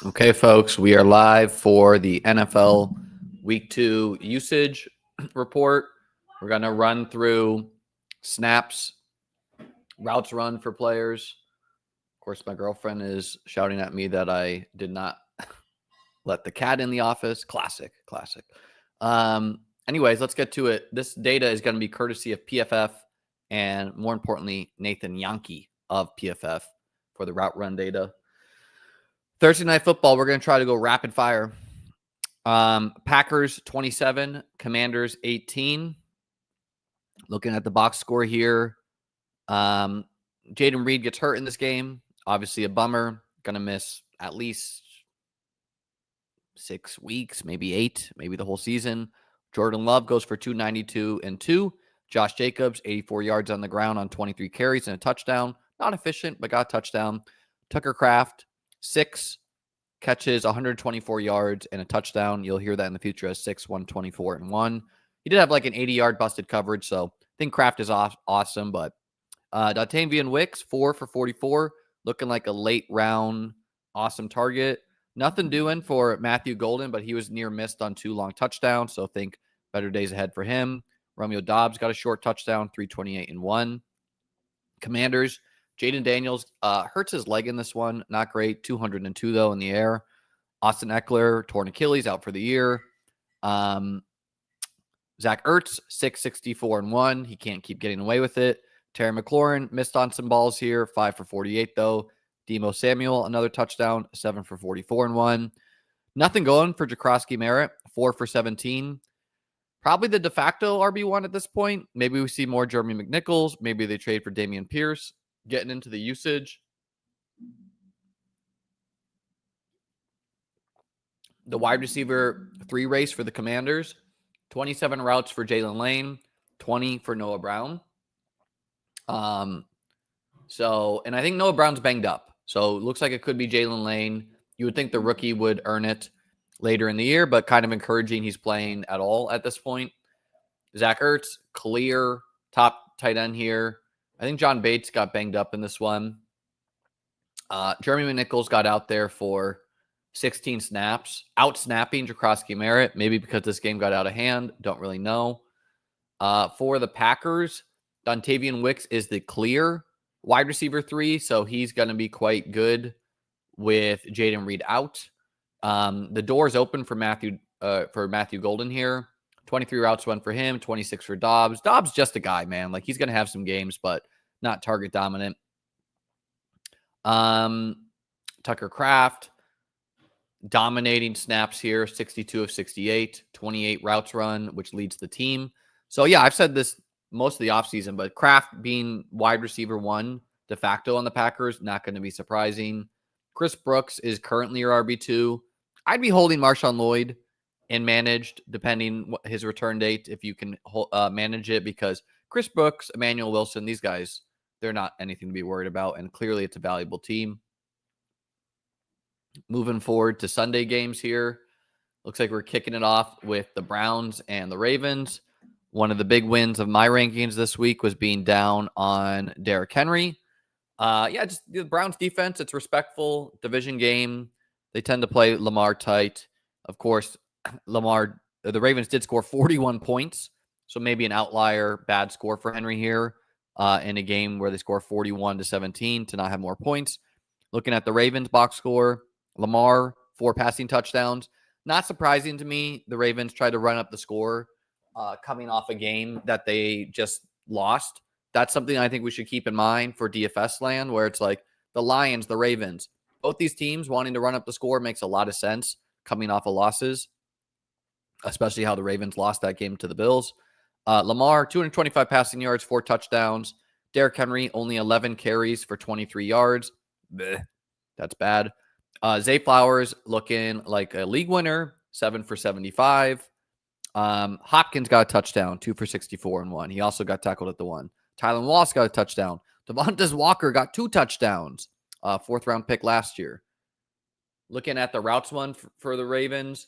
Okay, folks, we are live for the NFL Week 2 usage report. We're going to run through snaps, routes run for players. Of course, my girlfriend is shouting at me that I did not let the cat in the office. Classic. Anyways, let's get to it. This data is going to be courtesy of PFF and, more importantly, Nathan Yankee of PFF for the route run data. Thursday Night Football, we're going to try to go rapid fire. Packers 27, Commanders 18. Looking at the box score here, Jaden Reed gets hurt in this game. Obviously a bummer. Going to miss at least 6 weeks, maybe 8, maybe the whole season. Jordan Love goes for 292 and 2. Josh Jacobs, 84 yards on the ground on 23 carries and a touchdown. Not efficient, but got a touchdown. Tucker Kraft, 6 catches, 124 yards, and a touchdown. You'll hear that in the future as 6, 124, and 1. He did have like an 80-yard busted coverage, so I think Kraft is awesome. But Dontavian Wicks, 4 for 44, looking like a late round awesome target. Nothing doing for Matthew Golden, but he was near missed on 2 long touchdowns, so think better days ahead for him. Romeo Doubs got a short touchdown, 328 and 1. Commanders, Jaden Daniels hurts his leg in this one. Not great. 202, though, in the air. Austin Eckler, torn Achilles, out for the year. Zach Ertz, 664 and 1. He can't keep getting away with it. Terry McLaurin missed on some balls here. 5 for 48, though. Demo Samuel, another touchdown. 7 for 44 and 1. Nothing going for Jakrosky Merritt. 4 for 17. Probably the de facto RB1 at this point. Maybe we see more Jeremy McNichols. Maybe they trade for Damian Pierce. Getting into the usage. The wide receiver 3 race for the Commanders. 27 routes for Jalen Lane. 20 for Noah Brown. And I think Noah Brown's banged up. So it looks like it could be Jalen Lane. You would think the rookie would earn it later in the year, but kind of encouraging he's playing at all at this point. Zach Ertz, clear top tight end here. I think John Bates got banged up in this one. Jeremy McNichols got out there for 16 snaps, out-snapping Jakrosky Merritt, maybe because this game got out of hand. Don't really know. For the Packers, Dontavian Wicks is the clear wide receiver 3, so he's going to be quite good with Jaden Reed out. The door's open for Matthew Golden here. 23 routes run for him, 26 for Dobbs. Dobbs just a guy, man. Like, he's going to have some games, but not target dominant. Tucker Kraft, dominating snaps here, 62 of 68, 28 routes run, which leads the team. So, yeah, I've said this most of the offseason, but Kraft being wide receiver 1 de facto on the Packers, not going to be surprising. Chris Brooks is currently your RB2. I'd be holding Marshawn Lloyd and managed, depending his return date, if you can manage it, because Chris Brooks, Emmanuel Wilson, these guys, they're not anything to be worried about, and clearly it's a valuable team. Moving forward to Sunday games here, looks like we're kicking it off with the Browns and the Ravens. One of the big wins of my rankings this week was being down on Derrick Henry. Just the Browns defense, it's respectful, division game. They tend to play Lamar tight. Of course, the Ravens did score 41 points, so maybe an outlier bad score for Henry here in a game where they score 41-17 to not have more points. Looking at the Ravens box score, Lamar, 4 passing touchdowns. Not surprising to me. The Ravens tried to run up the score coming off a game that they just lost. That's something I think we should keep in mind for DFS land, where it's like the Lions, the Ravens, both these teams wanting to run up the score makes a lot of sense coming off of losses, especially how the Ravens lost that game to the Bills. Lamar, 225 passing yards, 4 touchdowns. Derrick Henry, only 11 carries for 23 yards. Blech, that's bad. Zay Flowers looking like a league winner, 7 for 75. Hopkins got a touchdown, 2 for 64 and 1. He also got tackled at the 1. Tylan Wallace got a touchdown. Devontae Walker got 2 touchdowns. 4th round pick last year. Looking at the routes one for the Ravens,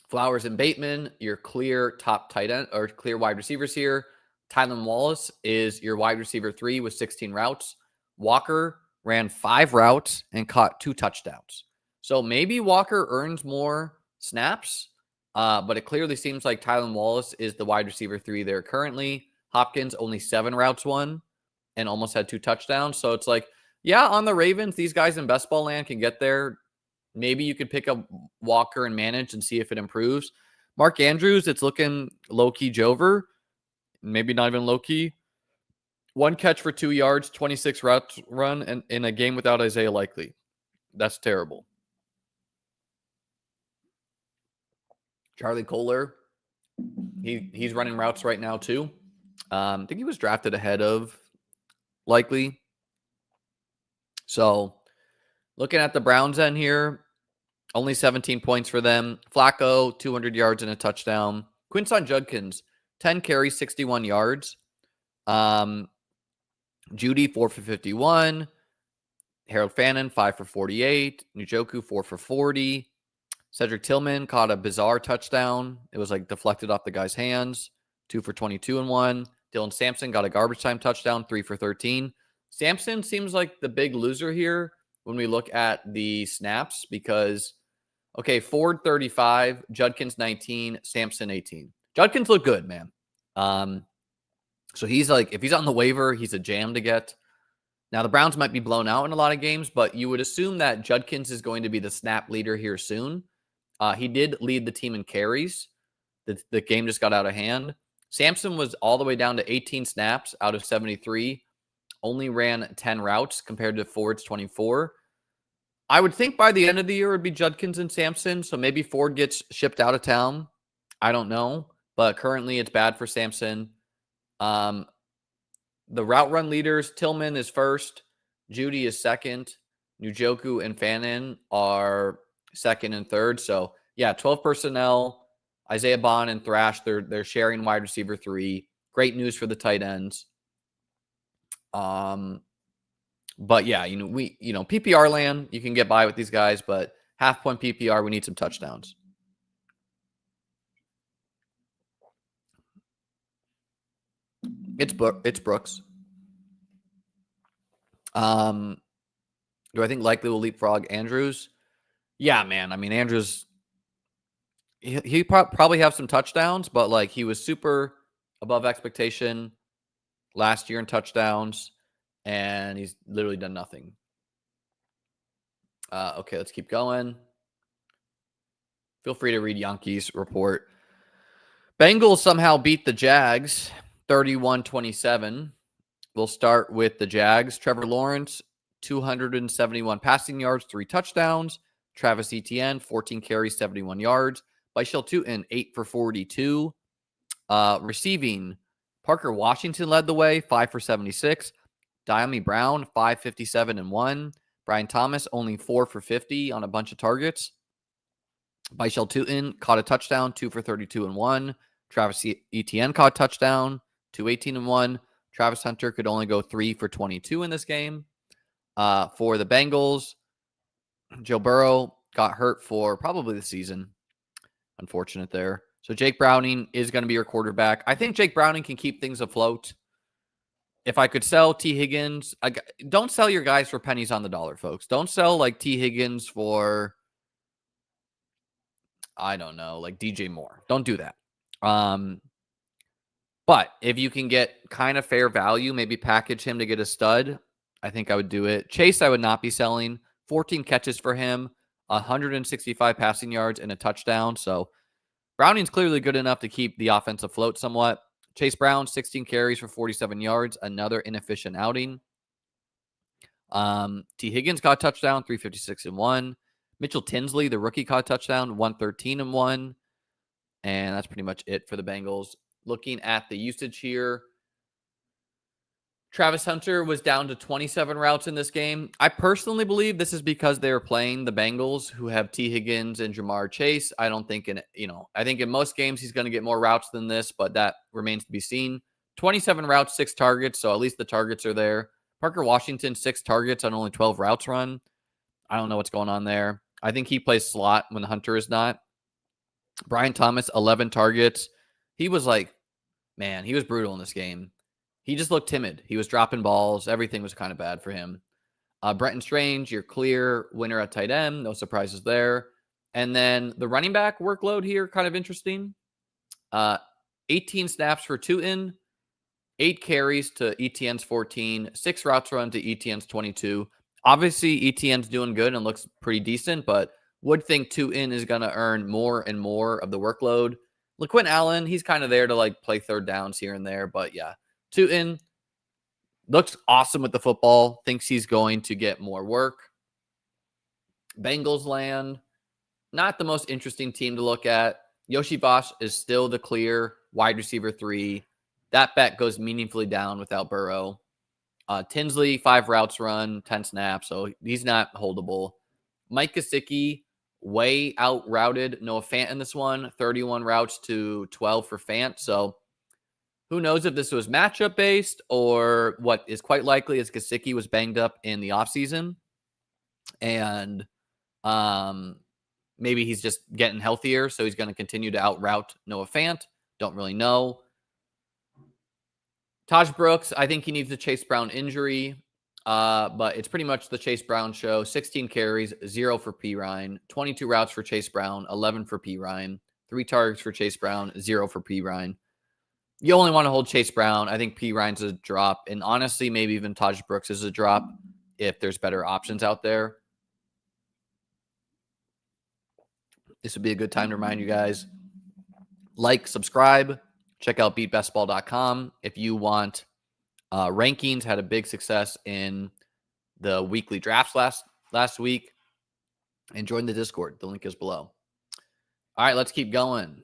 Flowers and Bateman, your clear top tight end or clear wide receivers here. Tylan Wallace is your wide receiver 3 with 16 routes. Walker ran 5 routes and caught 2 touchdowns. So maybe Walker earns more snaps, but it clearly seems like Tylan Wallace is the wide receiver 3 there currently. Hopkins only 7 routes won and almost had 2 touchdowns. So it's like, yeah, on the Ravens, these guys in best ball land can get there. Maybe you could pick up Walker and manage and see if it improves. Mark Andrews, it's looking low-key Jover. Maybe not even low-key. 1 catch for 2 yards, 26 routes run, and in a game without Isaiah Likely. That's terrible. Charlie Kohler, he's running routes right now too. I think he was drafted ahead of Likely. So looking at the Browns end here, only 17 points for them. Flacco, 200 yards and a touchdown. Quinton Judkins, 10 carries, 61 yards. Judy, 4 for 51. Harold Fannin, 5 for 48. Njoku, 4 for 40. Cedric Tillman caught a bizarre touchdown. It was like deflected off the guy's hands. 2 for 22 and 1. Dylan Sampson got a garbage time touchdown, 3 for 13. Sampson seems like the big loser here when we look at the snaps because, okay, Ford 35, Judkins 19, Sampson 18. Judkins looked good, man. So he's like, if he's on the waiver, he's a jam to get. Now, the Browns might be blown out in a lot of games, but you would assume that Judkins is going to be the snap leader here soon. He did lead the team in carries. The game just got out of hand. Sampson was all the way down to 18 snaps out of 73. Only ran 10 routes compared to Ford's 24. I would think by the end of the year it would be Judkins and Sampson, so maybe Ford gets shipped out of town. I don't know, but currently it's bad for Sampson. The route run leaders, Tillman is first, Judy is second, Njoku and Fannin are second and third. So, yeah, 12 personnel, Isaiah Bond and Thrash, they're sharing wide receiver 3. Great news for the tight ends. But yeah, PPR land, you can get by with these guys, but half-point PPR, we need some touchdowns. It's Brooks. Do I think Likely will leapfrog Andrews? Yeah, man. I mean, Andrews, he probably have some touchdowns, but like he was super above expectation last year in touchdowns, and he's literally done nothing. Okay, let's keep going. Feel free to read Yankees report. Bengals somehow beat the Jags 31-27. We'll start with the Jags. Trevor Lawrence, 271 passing yards, 3 touchdowns. Travis Etienne, 14 carries, 71 yards. Bishal Tutin, 8 for 42. Receiving, Parker Washington led the way, 5 for 76. Diami Brown, 557 and 1. Brian Thomas, only 4 for 50 on a bunch of targets. Bishal Tutin caught a touchdown, 2 for 32 and 1. Travis Etienne caught a touchdown, 218 and 1. Travis Hunter could only go 3 for 22 in this game. For the Bengals, Joe Burrow got hurt for probably the season. Unfortunate there. So Jake Browning is going to be your quarterback. I think Jake Browning can keep things afloat. If I could sell T. Higgins, don't sell your guys for pennies on the dollar, folks. Don't sell like T. Higgins for, I don't know, like DJ Moore. Don't do that. But if you can get kind of fair value, maybe package him to get a stud, I think I would do it. Chase, I would not be selling. 14 catches for him, 165 passing yards, and a touchdown. So Browning's clearly good enough to keep the offense afloat somewhat. Chase Brown, 16 carries for 47 yards, another inefficient outing. T. Higgins caught a touchdown, 356 and 1. Mitchell Tinsley, the rookie, caught a touchdown, 113 and 1. And that's pretty much it for the Bengals. Looking at the usage here, Travis Hunter was down to 27 routes in this game. I personally believe this is because they were playing the Bengals, who have T. Higgins and Jamar Chase. I don't think I think in most games he's going to get more routes than this, but that remains to be seen. 27 routes, 6 targets, so at least the targets are there. Parker Washington, 6 targets on only 12 routes run. I don't know what's going on there. I think he plays slot when Hunter is not. Brian Thomas, 11 targets. He was he was brutal in this game. He just looked timid. He was dropping balls. Everything was kind of bad for him. Brenton Strange, your clear winner at tight end. No surprises there. And then the running back workload here, kind of interesting. 18 snaps for Tootin, 8 carries to ETN's 14, 6 routes run to ETN's 22. Obviously, ETN's doing good and looks pretty decent, but would think Tootin is going to earn more and more of the workload. LaQuint Allen, he's kind of there to like play third downs here and there, but yeah, Tootin looks awesome with the football, thinks he's going to get more work. Bengals land, not the most interesting team to look at. Yoshi Vosh is still the clear wide receiver 3. That bet goes meaningfully down without Burrow. Tinsley, 5 routes run, 10 snaps, so he's not holdable. Mike Gesicki, way out-routed Noah Fant in this one, 31 routes to 12 for Fant, so who knows if this was matchup-based or what is quite likely is Gesicki was banged up in the offseason, and maybe he's just getting healthier, so he's going to continue to out-route Noah Fant. Don't really know. Taj Brooks, I think he needs the Chase Brown injury, but it's pretty much the Chase Brown show. 16 carries, 0 for P. Ryan, 22 routes for Chase Brown, 11 for P. Ryan, 3 targets for Chase Brown, 0 for P. Ryan. You only want to hold Chase Brown. I think P. Ryan's a drop, and honestly, maybe even Taj Brooks is a drop if there's better options out there. This would be a good time to remind you guys, like, subscribe, check out beatbestball.com. If you want rankings, had a big success in the weekly drafts last week, and join the Discord. The link is below. All right, let's keep going.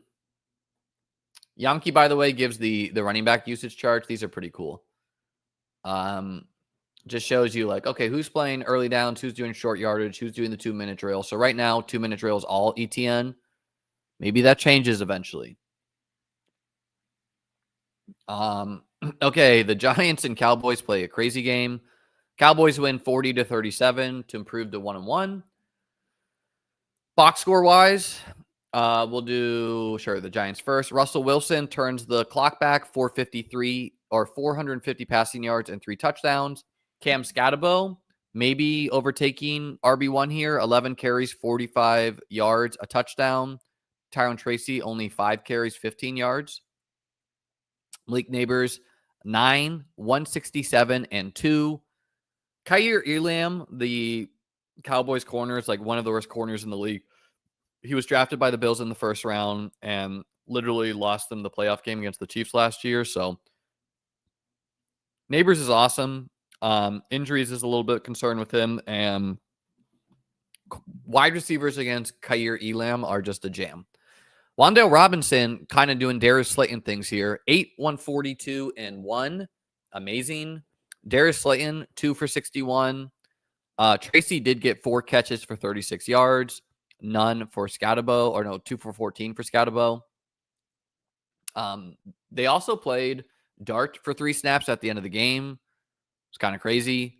Yamke, by the way, gives the running back usage charts. These are pretty cool. Just shows you like, okay, who's playing early downs, who's doing short yardage, who's doing the 2-minute drill. So right now, 2-minute drill is all ETN. Maybe that changes eventually. Okay, the Giants and Cowboys play a crazy game. Cowboys win 40-37 to improve to 1-1. Box score wise, we'll do the Giants first. Russell Wilson turns the clock back, 450 passing yards and 3 touchdowns. Cam Scatabo maybe overtaking RB1 here, 11 carries, 45 yards, a touchdown. Tyrone Tracy only 5 carries, 15 yards. Malik Neighbors, 9, 167, and 2. Kaiir Elam, the Cowboys corner, is like one of the worst corners in the league. He was drafted by the Bills in the first round and literally lost them the playoff game against the Chiefs last year. So Neighbors is awesome. Injuries is a little bit concerned with him. And wide receivers against Kaiir Elam are just a jam. Wan'Dale Robinson kind of doing Darius Slayton things here. 8, 142, and 1. Amazing. Darius Slayton, 2 for 61. Tracy did get 4 catches for 36 yards. None for Scatabo, or no, 2 for 14 for Scatabo. They also played Dart for 3 snaps at the end of the game. It's kind of crazy.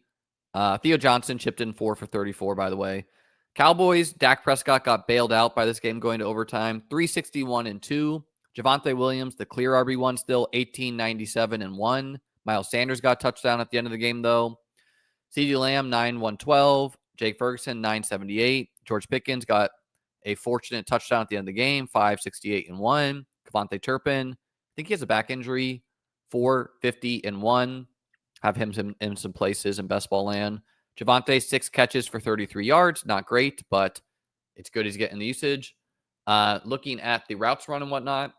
Theo Johnson chipped in 4 for 34, by the way. Cowboys, Dak Prescott got bailed out by this game going to overtime. 361 and 2. Javonte Williams, the clear RB1 still, 1897 and 1. Miles Sanders got a touchdown at the end of the game, though. CeeDee Lamb, 9, 112. Jake Ferguson, 978. George Pickens got a fortunate touchdown at the end of the game, 568 and 1. Kevontae Turpin, I think he has a back injury, 450 and 1. Have him in some places in best ball land. Javonte, 6 catches for 33 yards. Not great, but it's good he's getting the usage. Looking at the routes run and whatnot,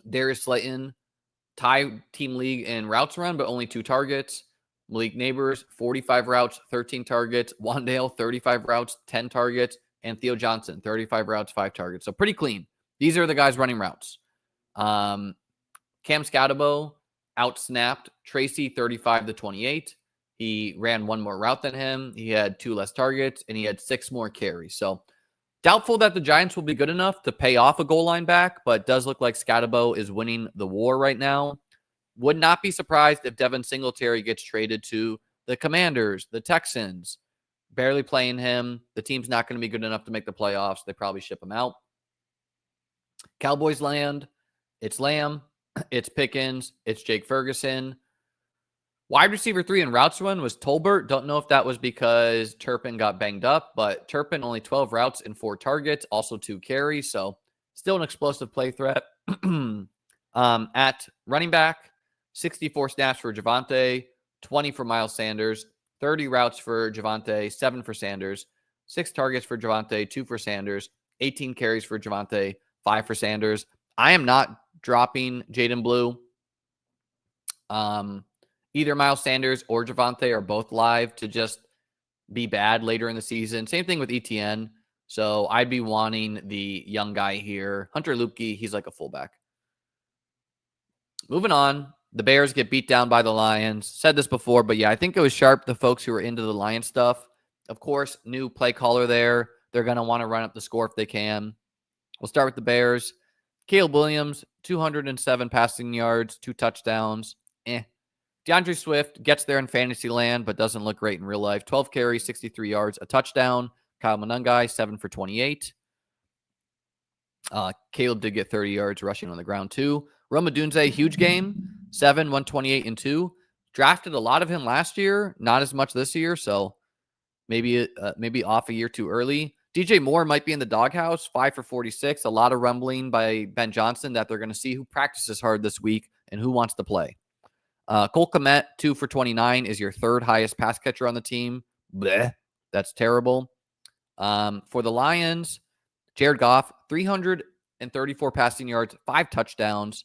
Darius Slayton, tie team league in routes run, but only 2 targets. Malik Neighbors, 45 routes, 13 targets. Wan'Dale, 35 routes, 10 targets. And Theo Johnson, 35 routes, 5 targets. So pretty clean. These are the guys running routes. Cam Scatabo out-snapped Tracy 35-28. He ran 1 more route than him. He had 2 less targets, and he had 6 more carries. So doubtful that the Giants will be good enough to pay off a goal line back, but does look like Scatabo is winning the war right now. Would not be surprised if Devin Singletary gets traded to the Commanders, the Texans. Barely playing him. The team's not going to be good enough to make the playoffs. They probably ship him out. Cowboys land. It's Lamb. It's Pickens. It's Jake Ferguson. Wide receiver 3 in routes one was Tolbert. Don't know if that was because Turpin got banged up, but Turpin only 12 routes and 4 targets, also 2 carries. So still an explosive play threat. At running back, 64 snaps for Javonte, 20 for Miles Sanders, 30 routes for Javonte, 7 for Sanders, 6 targets for Javonte, 2 for Sanders, 18 carries for Javonte, 5 for Sanders. I am not dropping Jaden Blue. Either Miles Sanders or Javonte are both live to just be bad later in the season. Same thing with ETN. So I'd be wanting the young guy here. Hunter Lupke, he's like a fullback. Moving on, the Bears get beat down by the Lions. Said this before, but yeah, I think it was sharp, the folks who are into the Lions stuff. Of course, new play caller there. They're going to want to run up the score if they can. We'll start with the Bears. Caleb Williams, 207 passing yards, 2 touchdowns. DeAndre Swift gets there in fantasy land, but doesn't look great in real life. 12 carries, 63 yards, a touchdown. Kyle Monangai, 7 for 28. Caleb did get 30 yards rushing on the ground, too. Rome Odunze, huge game. 7, 128, and 2. Drafted a lot of him last year, not as much this year, so maybe off a year too early. DJ Moore might be in the doghouse, 5 for 46. A lot of rumbling by Ben Johnson that they're going to see who practices hard this week and who wants to play. Cole Kmet, 2 for 29, is your 3rd highest pass catcher on the team. Blech, that's terrible. For the Lions, Jared Goff, 334 passing yards, 5 touchdowns.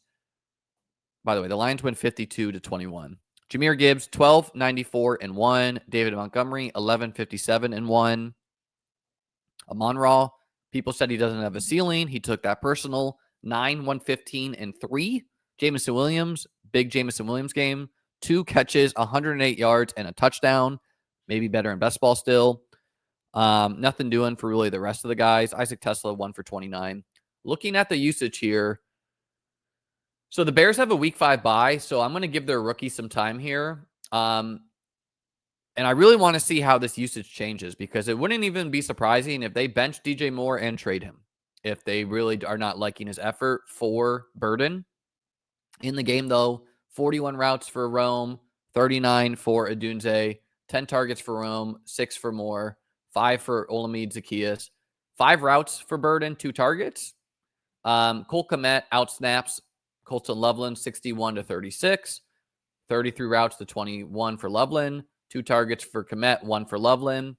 By the way, the Lions win 52-21. Jahmyr Gibbs, 12, 94, and 1. David Montgomery, 11, 57, and 1. Amon-Ra, people said he doesn't have a ceiling. He took that personal. 9, 115, and 3. Jameson Williams, big Jameson Williams game. 2 catches, 108 yards, and a touchdown. Maybe better in best ball still. Nothing doing for really the rest of the guys. Isaac Tesla, 1 for 29. Looking at the usage here. So the Bears have a week 5 bye, so I'm going to give their rookie some time here. And I really want to see how this usage changes because it wouldn't even be surprising if they bench DJ Moore and trade him. If they really are not liking his effort for Burden. In the game, though, 41 routes for Rome, 39 for Odunze, 10 targets for Rome, 6 for Moore, 5 for Olamide Zaccheaus, 5 routes for Burden, 2 targets. Cole Kmet outsnaps Colton Loveland 61-36, 33 routes to 21 for Loveland, 2 targets for Kmet, 1 for Loveland.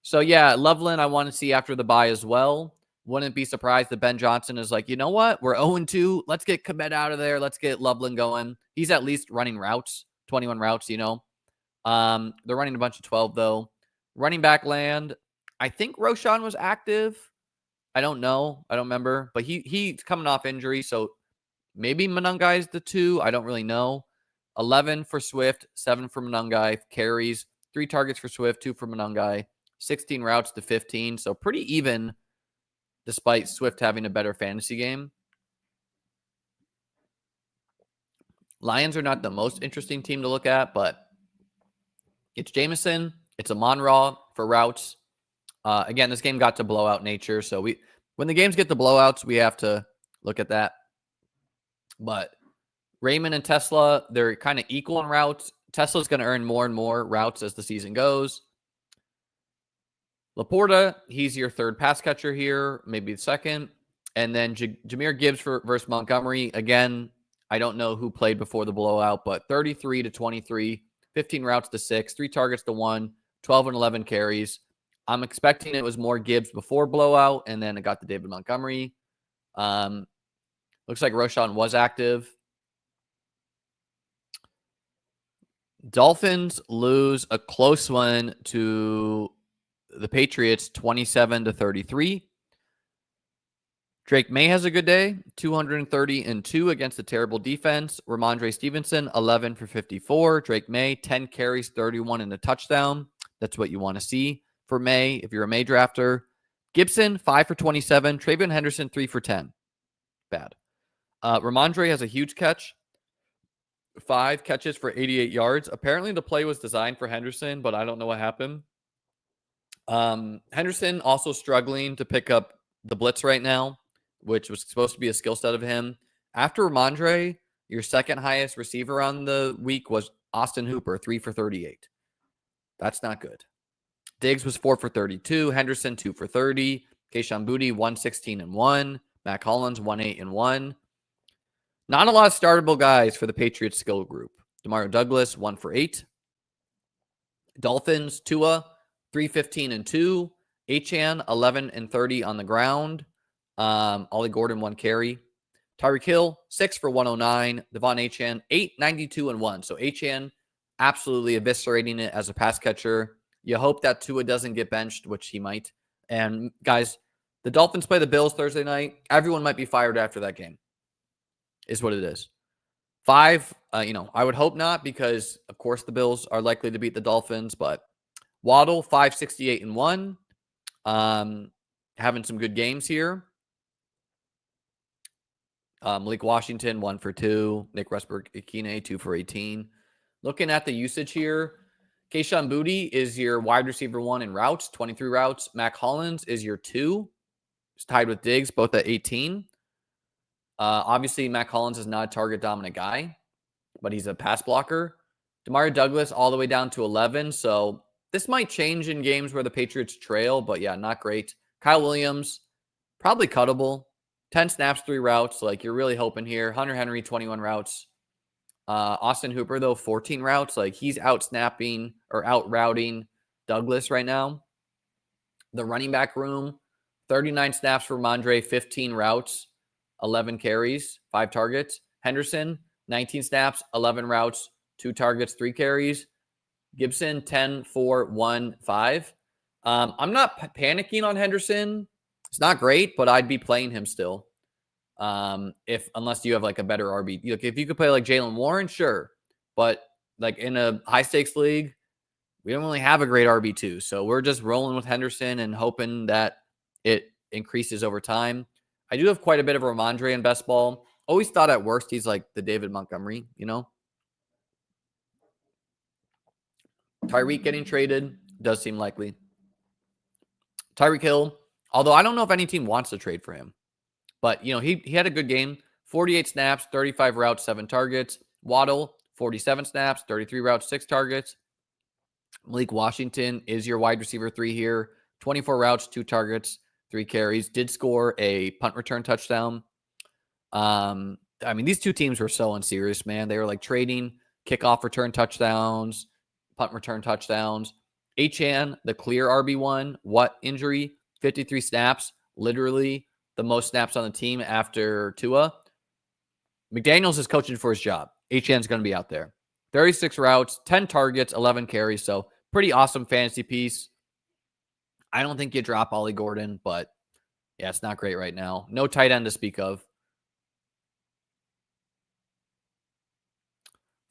So, yeah, Loveland I want to see after the bye as well. Wouldn't be surprised that Ben Johnson is like, you know what? We're 0-2. Let's get Kmet out of there. Let's get Loveland going. He's at least running routes, 21 routes, you know. They're running a bunch of 12, though. Running back land, I think Roschon was active. I don't know. I don't remember. But he's coming off injury, so maybe Monangai is the 2. I don't really know. 11 for Swift, 7 for Monangai. Carries, 3 targets for Swift, 2 for Monangai. 16 routes to 15, so pretty even despite Swift having a better fantasy game. Lions are not the most interesting team to look at, but it's Jameson. It's Amon-Ra for routes. Again, this game got to blowout nature, so when the games get to blowouts, we have to look at that. But Raymond and Tesla, they're kind of equal in routes. Tesla's going to earn more and more routes as the season goes. Laporta, he's your 3rd pass catcher here, maybe the 2nd. And then Jahmyr Gibbs versus Montgomery. Again, I don't know who played before the blowout, but 33-23, 15 routes to 6, 3 targets to 1, 12 and 11 carries. I'm expecting it was more Gibbs before blowout, and then it got to David Montgomery. Looks like Roschon was active. Dolphins lose a close one to the Patriots, 27-33. Drake May has a good day, 230 and 2 against a terrible defense. Ramondre Stevenson, 11 for 54. Drake May, 10 carries, 31 and a touchdown. That's what you want to see for May if you're a May drafter. Gibson, 5 for 27. Travion Henderson, 3 for 10. Bad. Ramondre has a huge catch. 5 catches for 88 yards. Apparently the play was designed for Henderson, but I don't know what happened. Henderson also struggling to pick up the blitz right now, which was supposed to be a skill set of him. After Ramondre, your 2nd highest receiver on the week was Austin Hooper, 3 for 38. That's not good. Diggs was 4 for 32. Henderson, 2 for 30. Kayshon Boutte, 116-1. Mac Hollins, 1-8-1. Not a lot of startable guys for the Patriots skill group. Demario Douglas, 1 for 8. Dolphins, Tua, 315-2. Achane, 11-30 on the ground. Ollie Gordon, 1 carry. Tyreek Hill, 6 for 109. Devon Achane, 892-1. So Achane absolutely eviscerating it as a pass catcher. You hope that Tua doesn't get benched, which he might. And guys, the Dolphins play the Bills Thursday night. Everyone might be fired after that game, is what it is. 5, I would hope not, because of course the Bills are likely to beat the Dolphins, but Waddle, 568-1. Having some good games here. Malik Washington, 1 for 2. Nick Westbrook-Ikine, 2 for 18. Looking at the usage here, Kayshon Boutte is your wide receiver 1 in routes, 23 routes. Mac Hollins is your 2. He's tied with Diggs, both at 18. Obviously, Mac Hollins is not a target-dominant guy, but he's a pass blocker. Demario Douglas all the way down to 11. So this might change in games where the Patriots trail, but yeah, not great. Kyle Williams, probably cuttable. 10 snaps, 3 routes. Like, you're really hoping here. Hunter Henry, 21 routes. Austin Hooper, though, 14 routes. Like, he's out-snapping or out-routing Douglas right now. The running back room, 39 snaps for Mondre, 15 routes, 11 carries, 5 targets. Henderson, 19 snaps, 11 routes, 2 targets, 3 carries. Gibson, 10, 4, 1, 5. I'm not panicking on Henderson. It's not great, but I'd be playing him still. Unless you have like a better RB. Look, if you could play like Jaylen Warren, sure. But like in a high stakes league, we don't really have a great RB2. So we're just rolling with Henderson and hoping that it increases over time. I do have quite a bit of Ramondre in best ball. Always thought at worst he's like the David Montgomery, Tyreek getting traded does seem likely. Tyreek Hill, although I don't know if any team wants to trade for him. But, he had a good game. 48 snaps, 35 routes, 7 targets. Waddle, 47 snaps, 33 routes, 6 targets. Malik Washington is your wide receiver 3 here. 24 routes, 2 targets, 3 carries. Did score a punt return touchdown. These two teams were so unserious, man. They were like trading kickoff return touchdowns, punt return touchdowns. Achane, the clear RB1. What injury? 53 snaps. Literally the most snaps on the team after Tua. McDaniels is coaching for his job. Achane's going to be out there. 36 routes, 10 targets, 11 carries. So pretty awesome fantasy piece. I don't think you drop Ollie Gordon, but yeah, it's not great right now. No tight end to speak of.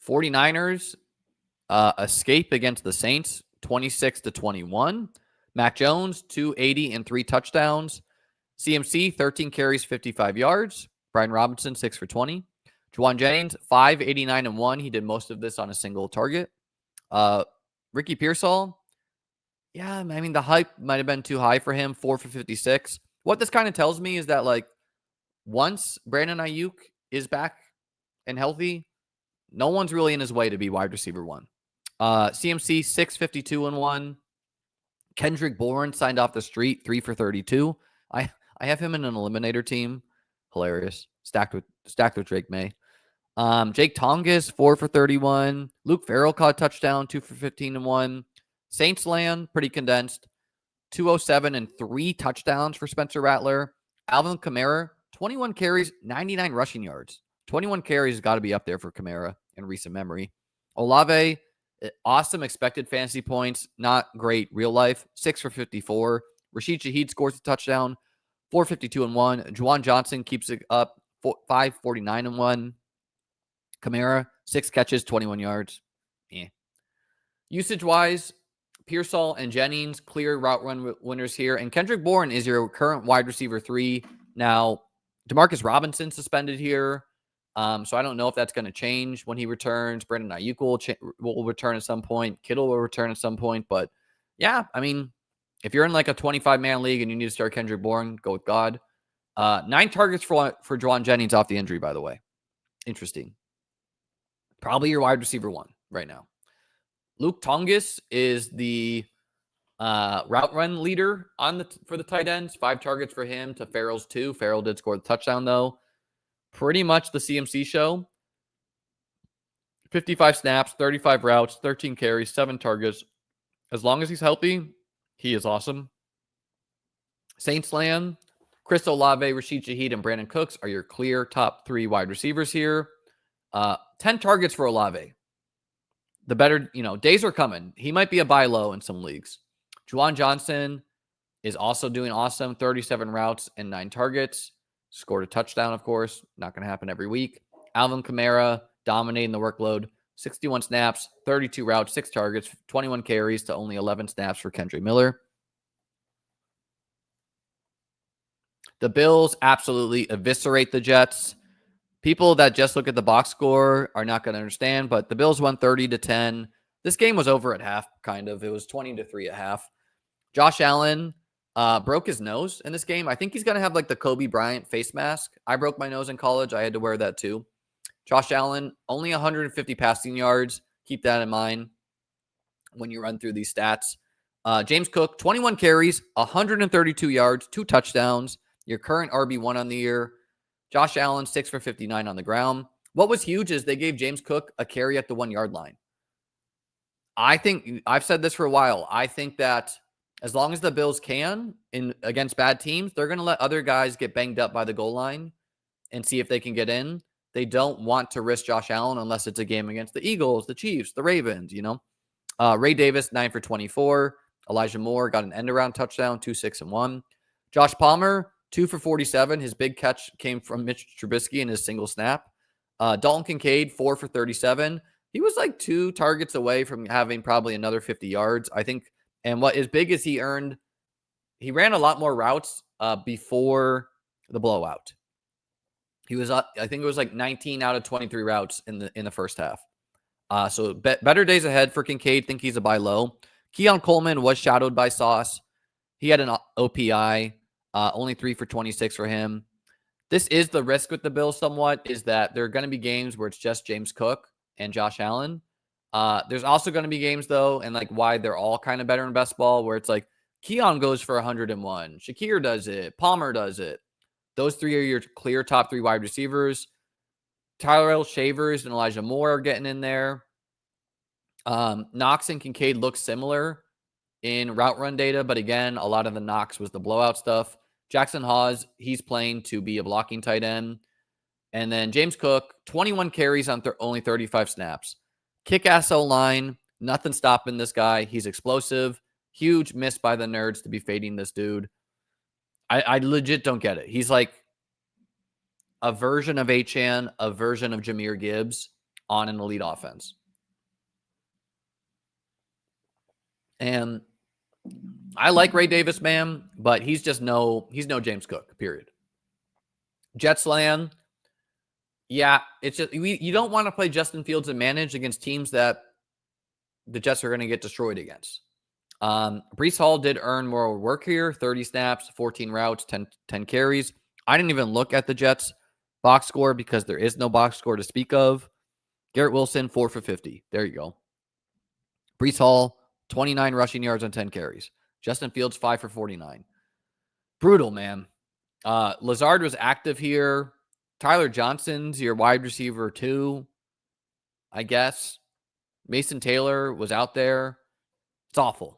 49ers escape against the Saints, 26-21. Mac Jones, 280 and 3 touchdowns. CMC, 13 carries, 55 yards. Brian Robinson, 6 for 20. Juwan Jennings, 589-1. He did most of this on a single target. Ricky Pearsall, the hype might have been too high for him, 4 for 56. What this kind of tells me is that, like, once Brandon Ayuk is back and healthy, no one's really in his way to be wide receiver 1. CMC, 652-1. Kendrick Bourne signed off the street, 3 for 32. I have him in an eliminator team. Hilarious. Stacked with Drake May. Jake Tongas, 4 for 31. Luke Farrell caught a touchdown, 2 for 15-1. Saints land, pretty condensed. 207 and 3 touchdowns for Spencer Rattler. Alvin Kamara, 21 carries, 99 rushing yards. 21 carries has got to be up there for Kamara in recent memory. Olave, awesome expected fantasy points, not great real life. 6 for 54. Rashid Shaheed scores a touchdown, 452-1. Juwan Johnson keeps it up, 549-1. Kamara, 6 catches, 21 yards. Usage-wise, Pearsall and Jennings, clear route run winners here. And Kendrick Bourne is your current wide receiver 3. Now, Demarcus Robinson suspended here. So I don't know if that's going to change when he returns. Brandon Ayuk will return at some point. Kittle will return at some point. But yeah, if you're in like a 25-man league and you need to start Kendrick Bourne, go with God. 9 targets for Juwan Jennings off the injury, by the way. Interesting. Probably your wide receiver 1. right now. Luke Tongus is the route run leader for the tight ends. 5 targets for him to Farrell's 2. Farrell did score the touchdown, though. Pretty much the CMC show. 55 snaps, 35 routes, 13 carries, 7 targets. As long as he's healthy, he is awesome. Saints land. Chris Olave, Rashid Shaheed, and Brandon Cooks are your clear top 3 wide receivers here. 10 targets for Olave. The better, days are coming. He might be a buy low in some leagues. Juwan Johnson is also doing awesome. 37 routes and 9 targets. Scored a touchdown, of course. Not going to happen every week. Alvin Kamara dominating the workload. 61 snaps, 32 routes, 6 targets, 21 carries to only 11 snaps for Kendre Miller. The Bills absolutely eviscerate the Jets. People that just look at the box score are not going to understand, but the Bills won 30-10. This game was over at half, kind of. It was 20-3 at half. Josh Allen broke his nose in this game. I think he's going to have like the Kobe Bryant face mask. I broke my nose in college. I had to wear that too. Josh Allen, only 150 passing yards. Keep that in mind when you run through these stats. James Cook, 21 carries, 132 yards, 2 touchdowns. Your current RB1 on the year. Josh Allen, 6 for 59 on the ground. What was huge is they gave James Cook a carry at the 1-yard line. I think, I've said this for a while, I think that as long as the Bills can, against bad teams, they're going to let other guys get banged up by the goal line and see if they can get in. They don't want to risk Josh Allen unless it's a game against the Eagles, the Chiefs, the Ravens, Ray Davis, 9 for 24. Elijah Moore got an end-around touchdown, 2, 6, and 1. Josh Palmer, 2 for 47. His big catch came from Mitch Trubisky in his single snap. Dalton Kincaid, 4 for 37. He was like 2 targets away from having probably another 50 yards, I think. And what is big is he ran a lot more routes before the blowout. He was up, I think it was like 19 out of 23 routes in the first half. So better days ahead for Kincaid. Think he's a buy low. Keon Coleman was shadowed by Sauce. He had an OPI. Only 3 for 26 for him. This is the risk with the Bills somewhat, is that there are going to be games where it's just James Cook and Josh Allen. There's also going to be games, though, and like why they're all kind of better in best ball, where it's like Keon goes for 101. Shakir does it. Palmer does it. Those 3 are your clear top 3 wide receivers. Tyrell Shavers and Elijah Moore are getting in there. Knox and Kincaid look similar in route run data, but again, a lot of the Knox was the blowout stuff. Jackson Hawes, he's playing to be a blocking tight end. And then James Cook, 21 carries on only 35 snaps. Kick-ass O-line, nothing stopping this guy. He's explosive. Huge miss by the nerds to be fading this dude. I legit don't get it. He's like a version of Achane, a version of Jahmyr Gibbs on an elite offense. And I like Ray Davis, man, but he's no James Cook, period. Jets land. Yeah, it's just you don't want to play Justin Fields and manage against teams that the Jets are going to get destroyed against. Breece Hall did earn more work here, 30 snaps, 14 routes, 10 carries. I didn't even look at the Jets box score because there is no box score to speak of. Garrett Wilson, 4 for 50. There you go. Breece Hall, 29 rushing yards on 10 carries. Justin Fields, 5 for 49. Brutal, man. Lazard was active here. Tyler Johnson's your wide receiver 2, I guess. Mason Taylor was out there. It's awful.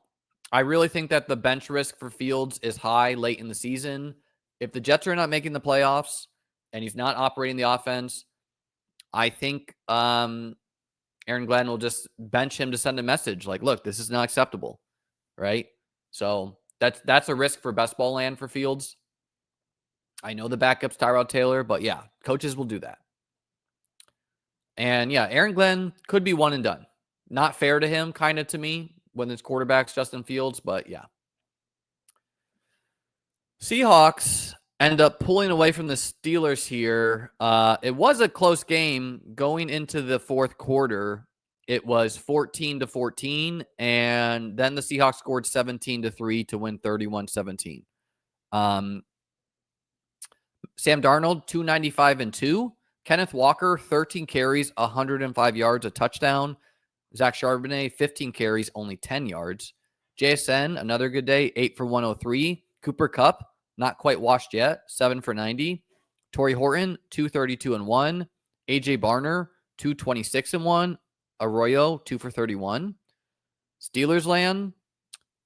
I really think that the bench risk for Fields is high late in the season. If the Jets are not making the playoffs and he's not operating the offense, I think Aaron Glenn will just bench him to send a message like, look, this is not acceptable, right? So that's a risk for best ball land for Fields. I know the backup's Tyrod Taylor, but yeah, coaches will do that. And yeah, Aaron Glenn could be one and done. Not fair to him, kind of to me, when his quarterback's Justin Fields, but yeah. Seahawks end up pulling away from the Steelers here. It was a close game going into the fourth quarter. It was 14-14, and then the Seahawks scored 17-3 to win 31-17. Sam Darnold, 295 and 2. Kenneth Walker, 13 carries, 105 yards, a touchdown. Zach Charbonnet, 15 carries, only 10 yards. JSN, another good day, 8 for 103. Cooper Kupp, not quite washed yet, 7 for 90. Torrey Horton, 232 and 1. AJ Barner, 226 and 1. Arroyo, 2 for 31. Steelers land.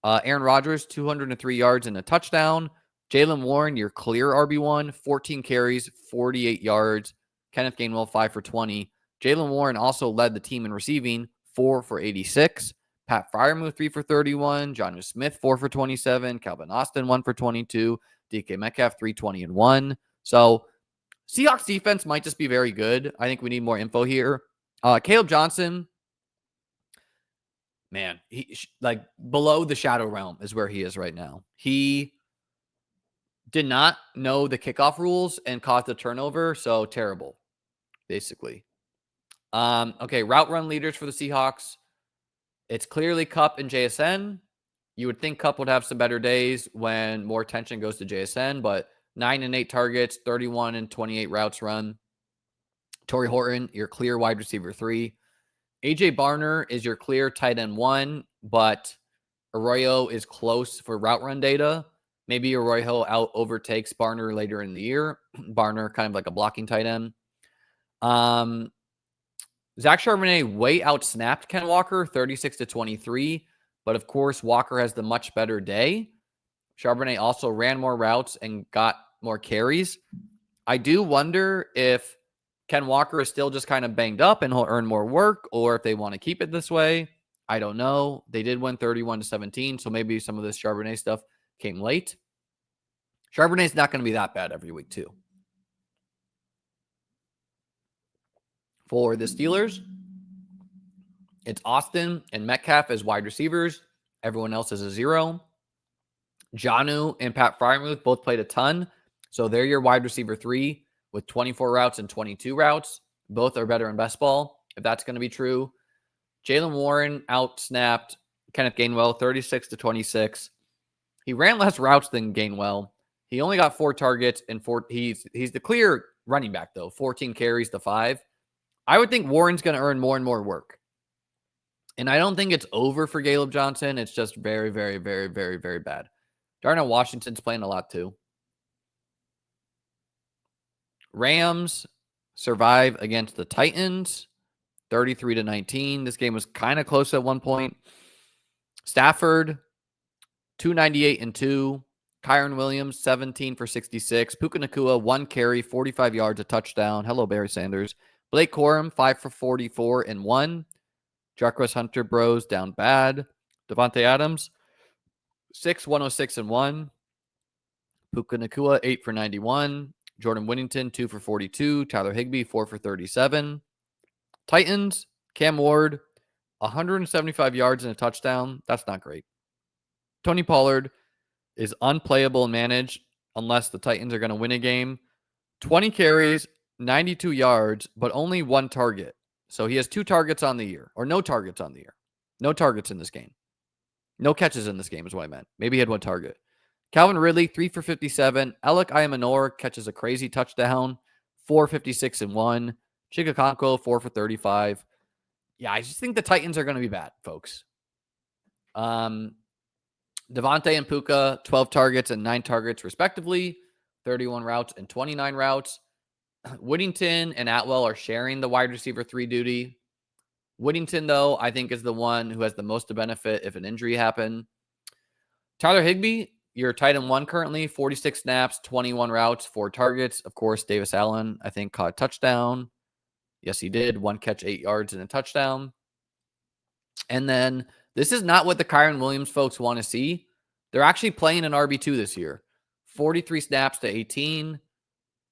Aaron Rodgers, 203 yards and a touchdown. Jaylen Warren, your clear RB1, 14 carries, 48 yards. Kenneth Gainwell, 5 for 20. Jaylen Warren also led the team in receiving, 4 for 86. Pat Freiermuth, 3 for 31. Jonnu Smith, 4 for 27. Calvin Austin, 1 for 22. DK Metcalf, 320 and 1. So Seahawks defense might just be very good. I think we need more info here. Caleb Johnson, man, he like below the shadow realm is where he is right now. He did not know the kickoff rules and caused a turnover, so terrible, basically. Okay, route run leaders for the Seahawks. It's clearly Kupp and JSN. You would think Kupp would have some better days when more attention goes to JSN, but 9 and 8 targets, 31 and 28 routes run. Torrey Horton, your clear wide receiver 3. AJ Barner is your clear tight end 1, but Arroyo is close for route run data. Maybe Arroyo out overtakes Barner later in the year. Barner kind of like a blocking tight end. Zach Charbonnet way outsnapped Ken Walker, 36 to 23. But of course, Walker has the much better day. Charbonnet also ran more routes and got more carries. I do wonder if Ken Walker is still just kind of banged up and he'll earn more work, or if they want to keep it this way. I don't know. They did win 31 to 17, so maybe some of this Charbonnet stuff came late. Charbonnet's not going to be that bad every week, too. For the Steelers, it's Austin and Metcalf as wide receivers. Everyone else is a 0. Jonnu and Pat Freiermuth both played a ton, so they're your wide receiver 3 with 24 routes and 22 routes. Both are better in best ball, if that's going to be true. Jaylen Warren outsnapped Kenneth Gainwell, 36 to 26. He ran less routes than Gainwell. He only got 4 targets, and he's the clear running back, though. 14 carries to 5. I would think Warren's going to earn more and more work. And I don't think it's over for Caleb Johnson. It's just very, very, very, very, very bad. Darnell Washington's playing a lot, too. Rams survive against the Titans, 33 to 19. This game was kind of close at one point. Stafford, 298 and 2. Kyron Williams, 17 for 66. Puka Nacua, 1 carry, 45 yards, a touchdown. Hello, Barry Sanders. Blake Corum, 5 for 44 and 1. Jarquez Hunter Bros down bad. Devontae Adams, 6, 106 and 1. Puka Nacua, 8 for 91. Jordan Whittington, 2 for 42. Tyler Higbee, 4 for 37. Titans, Cam Ward, 175 yards and a touchdown. That's not great. Tony Pollard is unplayable and managed unless the Titans are going to win a game. 20 carries, 92 yards, but only 1 target. So he has 2 targets on the year, or no targets on the year. No targets in this game. No catches in this game is what I meant. Maybe he had 1 target. Calvin Ridley, 3 for 57. Alec Ayamanor catches a crazy touchdown, 456 and 1. Chigakonko, 4 for 35. Yeah, I just think the Titans are going to be bad, folks. Devontae and Puka, 12 targets and 9 targets, respectively. 31 routes and 29 routes. Whittington and Atwell are sharing the wide receiver 3 duty. Whittington, though, I think is the one who has the most to benefit if an injury happened. Tyler Higbee, your tight end 1 currently, 46 snaps, 21 routes, 4 targets. Of course, Davis Allen, I think, caught a touchdown. Yes, he did. 1 catch, 8 yards, and a touchdown. And then this is not what the Kyron Williams folks want to see. They're actually playing an RB2 this year. 43 snaps to 18,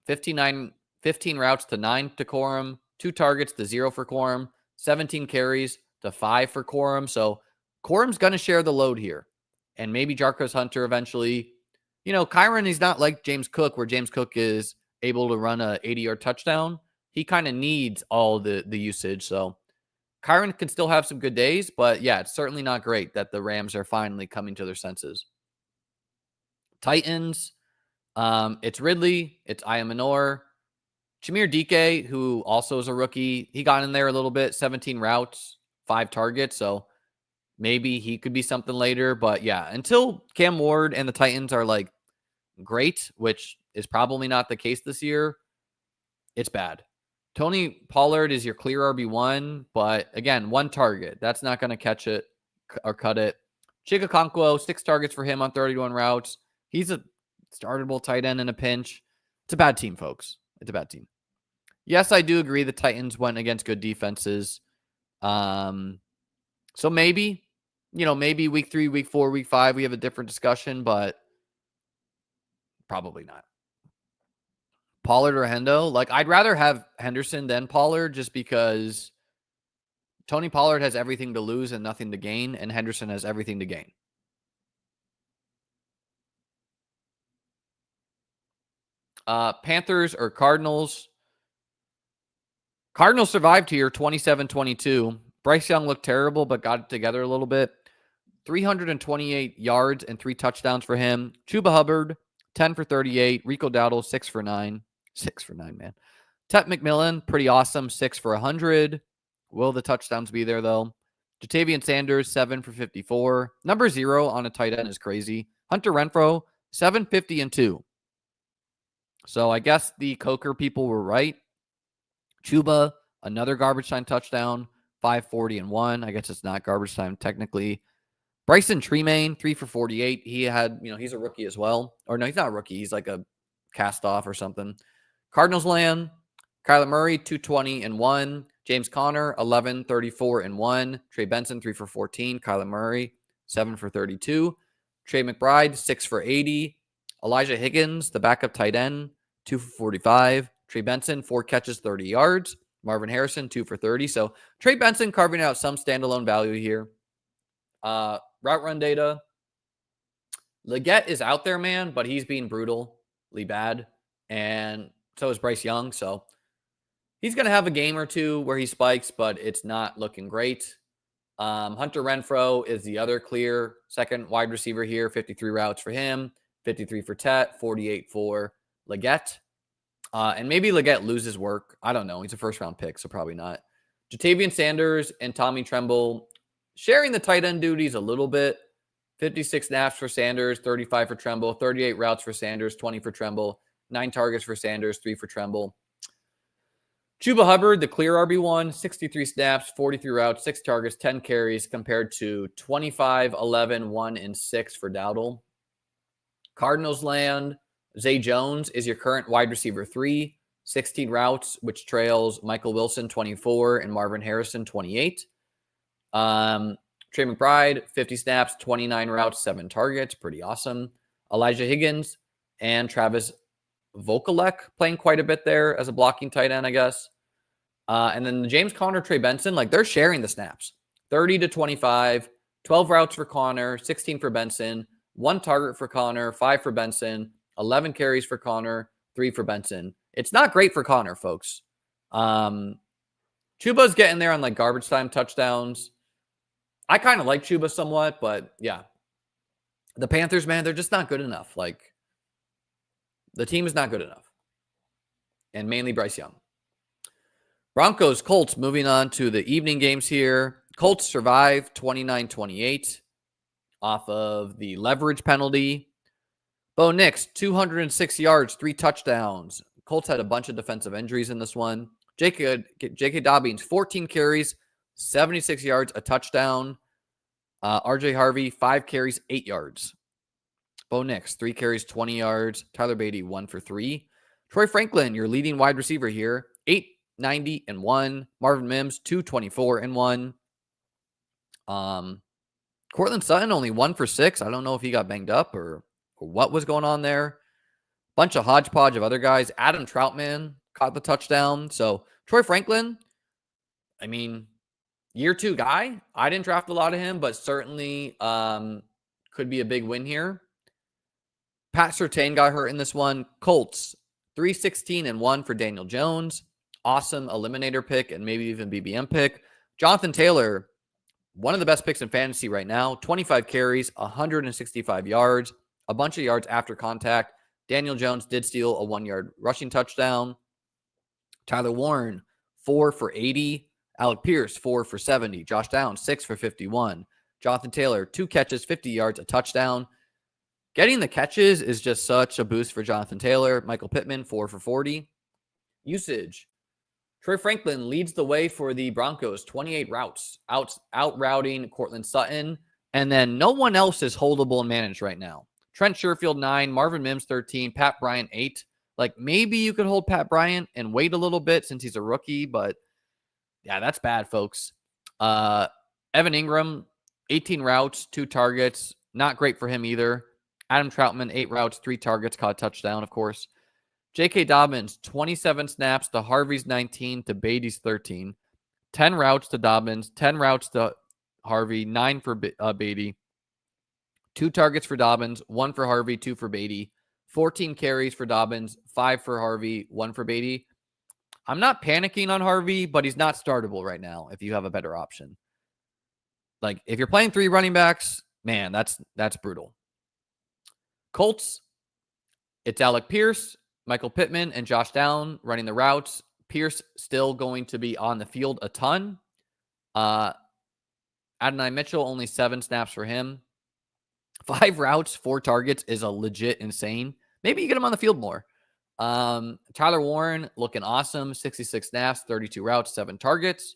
15 routes to 9 to Corum, 2 targets to 0 for Corum, 17 carries to 5 for Corum. So Corum's going to share the load here. And maybe Jarquez Hunter eventually. You know, Kyron is not like James Cook, where James Cook is able to run a 80-yard touchdown. He kind of needs all the usage. So Kyron can still have some good days, but yeah, it's certainly not great that the Rams are finally coming to their senses. Titans, it's Ridley, it's Ayamanor. Jameer Dike, who also is a rookie, he got in there a little bit, 17 routes, 5 targets. So maybe he could be something later. But yeah, until Cam Ward and the Titans are like great, which is probably not the case this year, it's bad. Tony Pollard is your clear RB1, but again, 1 target. That's not going to catch it or cut it. Chika Okonkwo, 6 targets for him on 31 routes. He's a startable tight end in a pinch. It's a bad team, folks. It's a bad team. Yes, I do agree the Titans went against good defenses. So maybe, maybe week 3, week 4, week 5, we have a different discussion, but probably not. Pollard or Hendo? Like, I'd rather have Henderson than Pollard just because Tony Pollard has everything to lose and nothing to gain, and Henderson has everything to gain. Panthers or Cardinals? Cardinals survived here 27-22. Bryce Young looked terrible, but got it together a little bit. 328 yards and 3 touchdowns for him. Chuba Hubbard, 10 for 38. Rico Dowdle, 6 for 9. 6 for 9, man. Tet McMillan, pretty awesome, 6 for 100. Will the touchdowns be there, though? Jatavian Sanders, 7 for 54. Number 0 on a tight end is crazy. Hunter Renfrow, 750 and 2. So I guess the Coker people were right. Chuba, another garbage time touchdown, 540 and 1. I guess it's not garbage time technically. Bryson Tremaine, 3 for 48. He had, he's a rookie as well. Or no, he's not a rookie. He's like a cast off or something. Cardinals land. Kyler Murray, 220 and 1. James Conner, 11, 34 and 1. Trey Benson, 3 for 14. Kyler Murray, 7 for 32. Trey McBride, 6 for 80. Elijah Higgins, the backup tight end, 2 for 45. Trey Benson, 4 catches, 30 yards. Marvin Harrison, 2 for 30. So Trey Benson carving out some standalone value here. Route run data. Leggett is out there, man, but he's being brutally bad. And so is Bryce Young. So he's going to have a game or two where he spikes, but it's not looking great. Hunter Renfrow is the other clear second wide receiver here. 53 routes for him, 53 for Tet, 48 for Leggett. And maybe Leggett loses work. I don't know. He's a first-round pick, so probably not. Jatavian Sanders and Tommy Tremble sharing the tight end duties a little bit. 56 snaps for Sanders, 35 for Tremble, 38 routes for Sanders, 20 for Tremble, 9 targets for Sanders, 3 for Tremble. Chuba Hubbard, the clear RB1, 63 snaps, 43 routes, 6 targets, 10 carries compared to 25, 11, 1, and 6 for Dowdle. Cardinals land. Zay Jones is your current wide receiver 3, 16 routes, which trails Michael Wilson, 24, and Marvin Harrison, 28. Trey McBride, 50 snaps, 29 routes, 7 targets. Pretty awesome. Elijah Higgins and Travis Vokalek playing quite a bit there as a blocking tight end, I guess. And then the James Conner, Trey Benson, like they're sharing the snaps. 30 to 25, 12 routes for Conner, 16 for Benson, 1 target for Conner, 5 for Benson, 11 carries for Conner, 3 for Benson. It's not great for Conner, folks. Chuba's getting there on like garbage time touchdowns. I kind of like Chuba somewhat, but yeah. The Panthers, man, they're just not good enough. Like, the team is not good enough. And mainly Bryce Young. Broncos, Colts, moving on to the evening games here. Colts survive 29-28 off of the leverage penalty. Bo Nix, 206 yards, 3 touchdowns. Colts had a bunch of defensive injuries in this one. J.K. Dobbins, 14 carries, 76 yards, a touchdown. R.J. Harvey, 5 carries, 8 yards. Bo Nix, 3 carries, 20 yards. Tyler Beatty, 1 for 3. Troy Franklin, your leading wide receiver here, 890 and 1. Marvin Mims, 224 and 1. Cortland Sutton, only 1 for 6. I don't know if he got banged up or what was going on there. Bunch of hodgepodge of other guys. Adam Troutman caught the touchdown. So Troy Franklin, I mean, year 2 guy. I didn't draft a lot of him, but certainly could be a big win here. Pat Surtain got hurt in this one. Colts, 316 and 1 for Daniel Jones. Awesome eliminator pick and maybe even BBM pick. Jonathan Taylor, one of the best picks in fantasy right now. 25 carries, 165 yards, a bunch of yards after contact. Daniel Jones did steal a 1-yard rushing touchdown. Tyler Warren, 4 for 80 Alec Pierce, 4 for 70. Josh Downs, 6 for 51. Jonathan Taylor, 2 catches, 50 yards, a touchdown. Getting the catches is just such a boost for Jonathan Taylor. Michael Pittman, 4 for 40. Usage. Troy Franklin leads the way for the Broncos, 28 routes, out routing Cortland Sutton. And then no one else is holdable and managed right now. Trent Sherfield, 9. Marvin Mims, 13. Pat Bryant, 8. Like, maybe you could hold Pat Bryant and wait a little bit since he's a rookie, but yeah, that's bad, folks. Evan Ingram, 18 routes, 2 targets. Not great for him either. Adam Troutman, 8 routes, 3 targets, caught a touchdown, of course. J.K. Dobbins, 27 snaps to Harvey's 19 to Beatty's 13. 10 routes to Dobbins, 10 routes to Harvey, 9 for Beatty. 2 targets for Dobbins, 1 for Harvey, 2 for Beatty. 14 carries for Dobbins, 5 for Harvey, 1 for Beatty. I'm not panicking on Harvey, but he's not startable right now if you have a better option. Like, if you're playing 3 running backs, man, that's brutal. Colts, it's Alec Pierce, Michael Pittman, and Josh Downs running the routes. Pierce still going to be on the field a ton. Adonai Mitchell, only 7 snaps for him. 5 routes, 4 targets is a legit insane. Maybe you get him on the field more. Tyler Warren looking awesome. 66 snaps, 32 routes, 7 targets.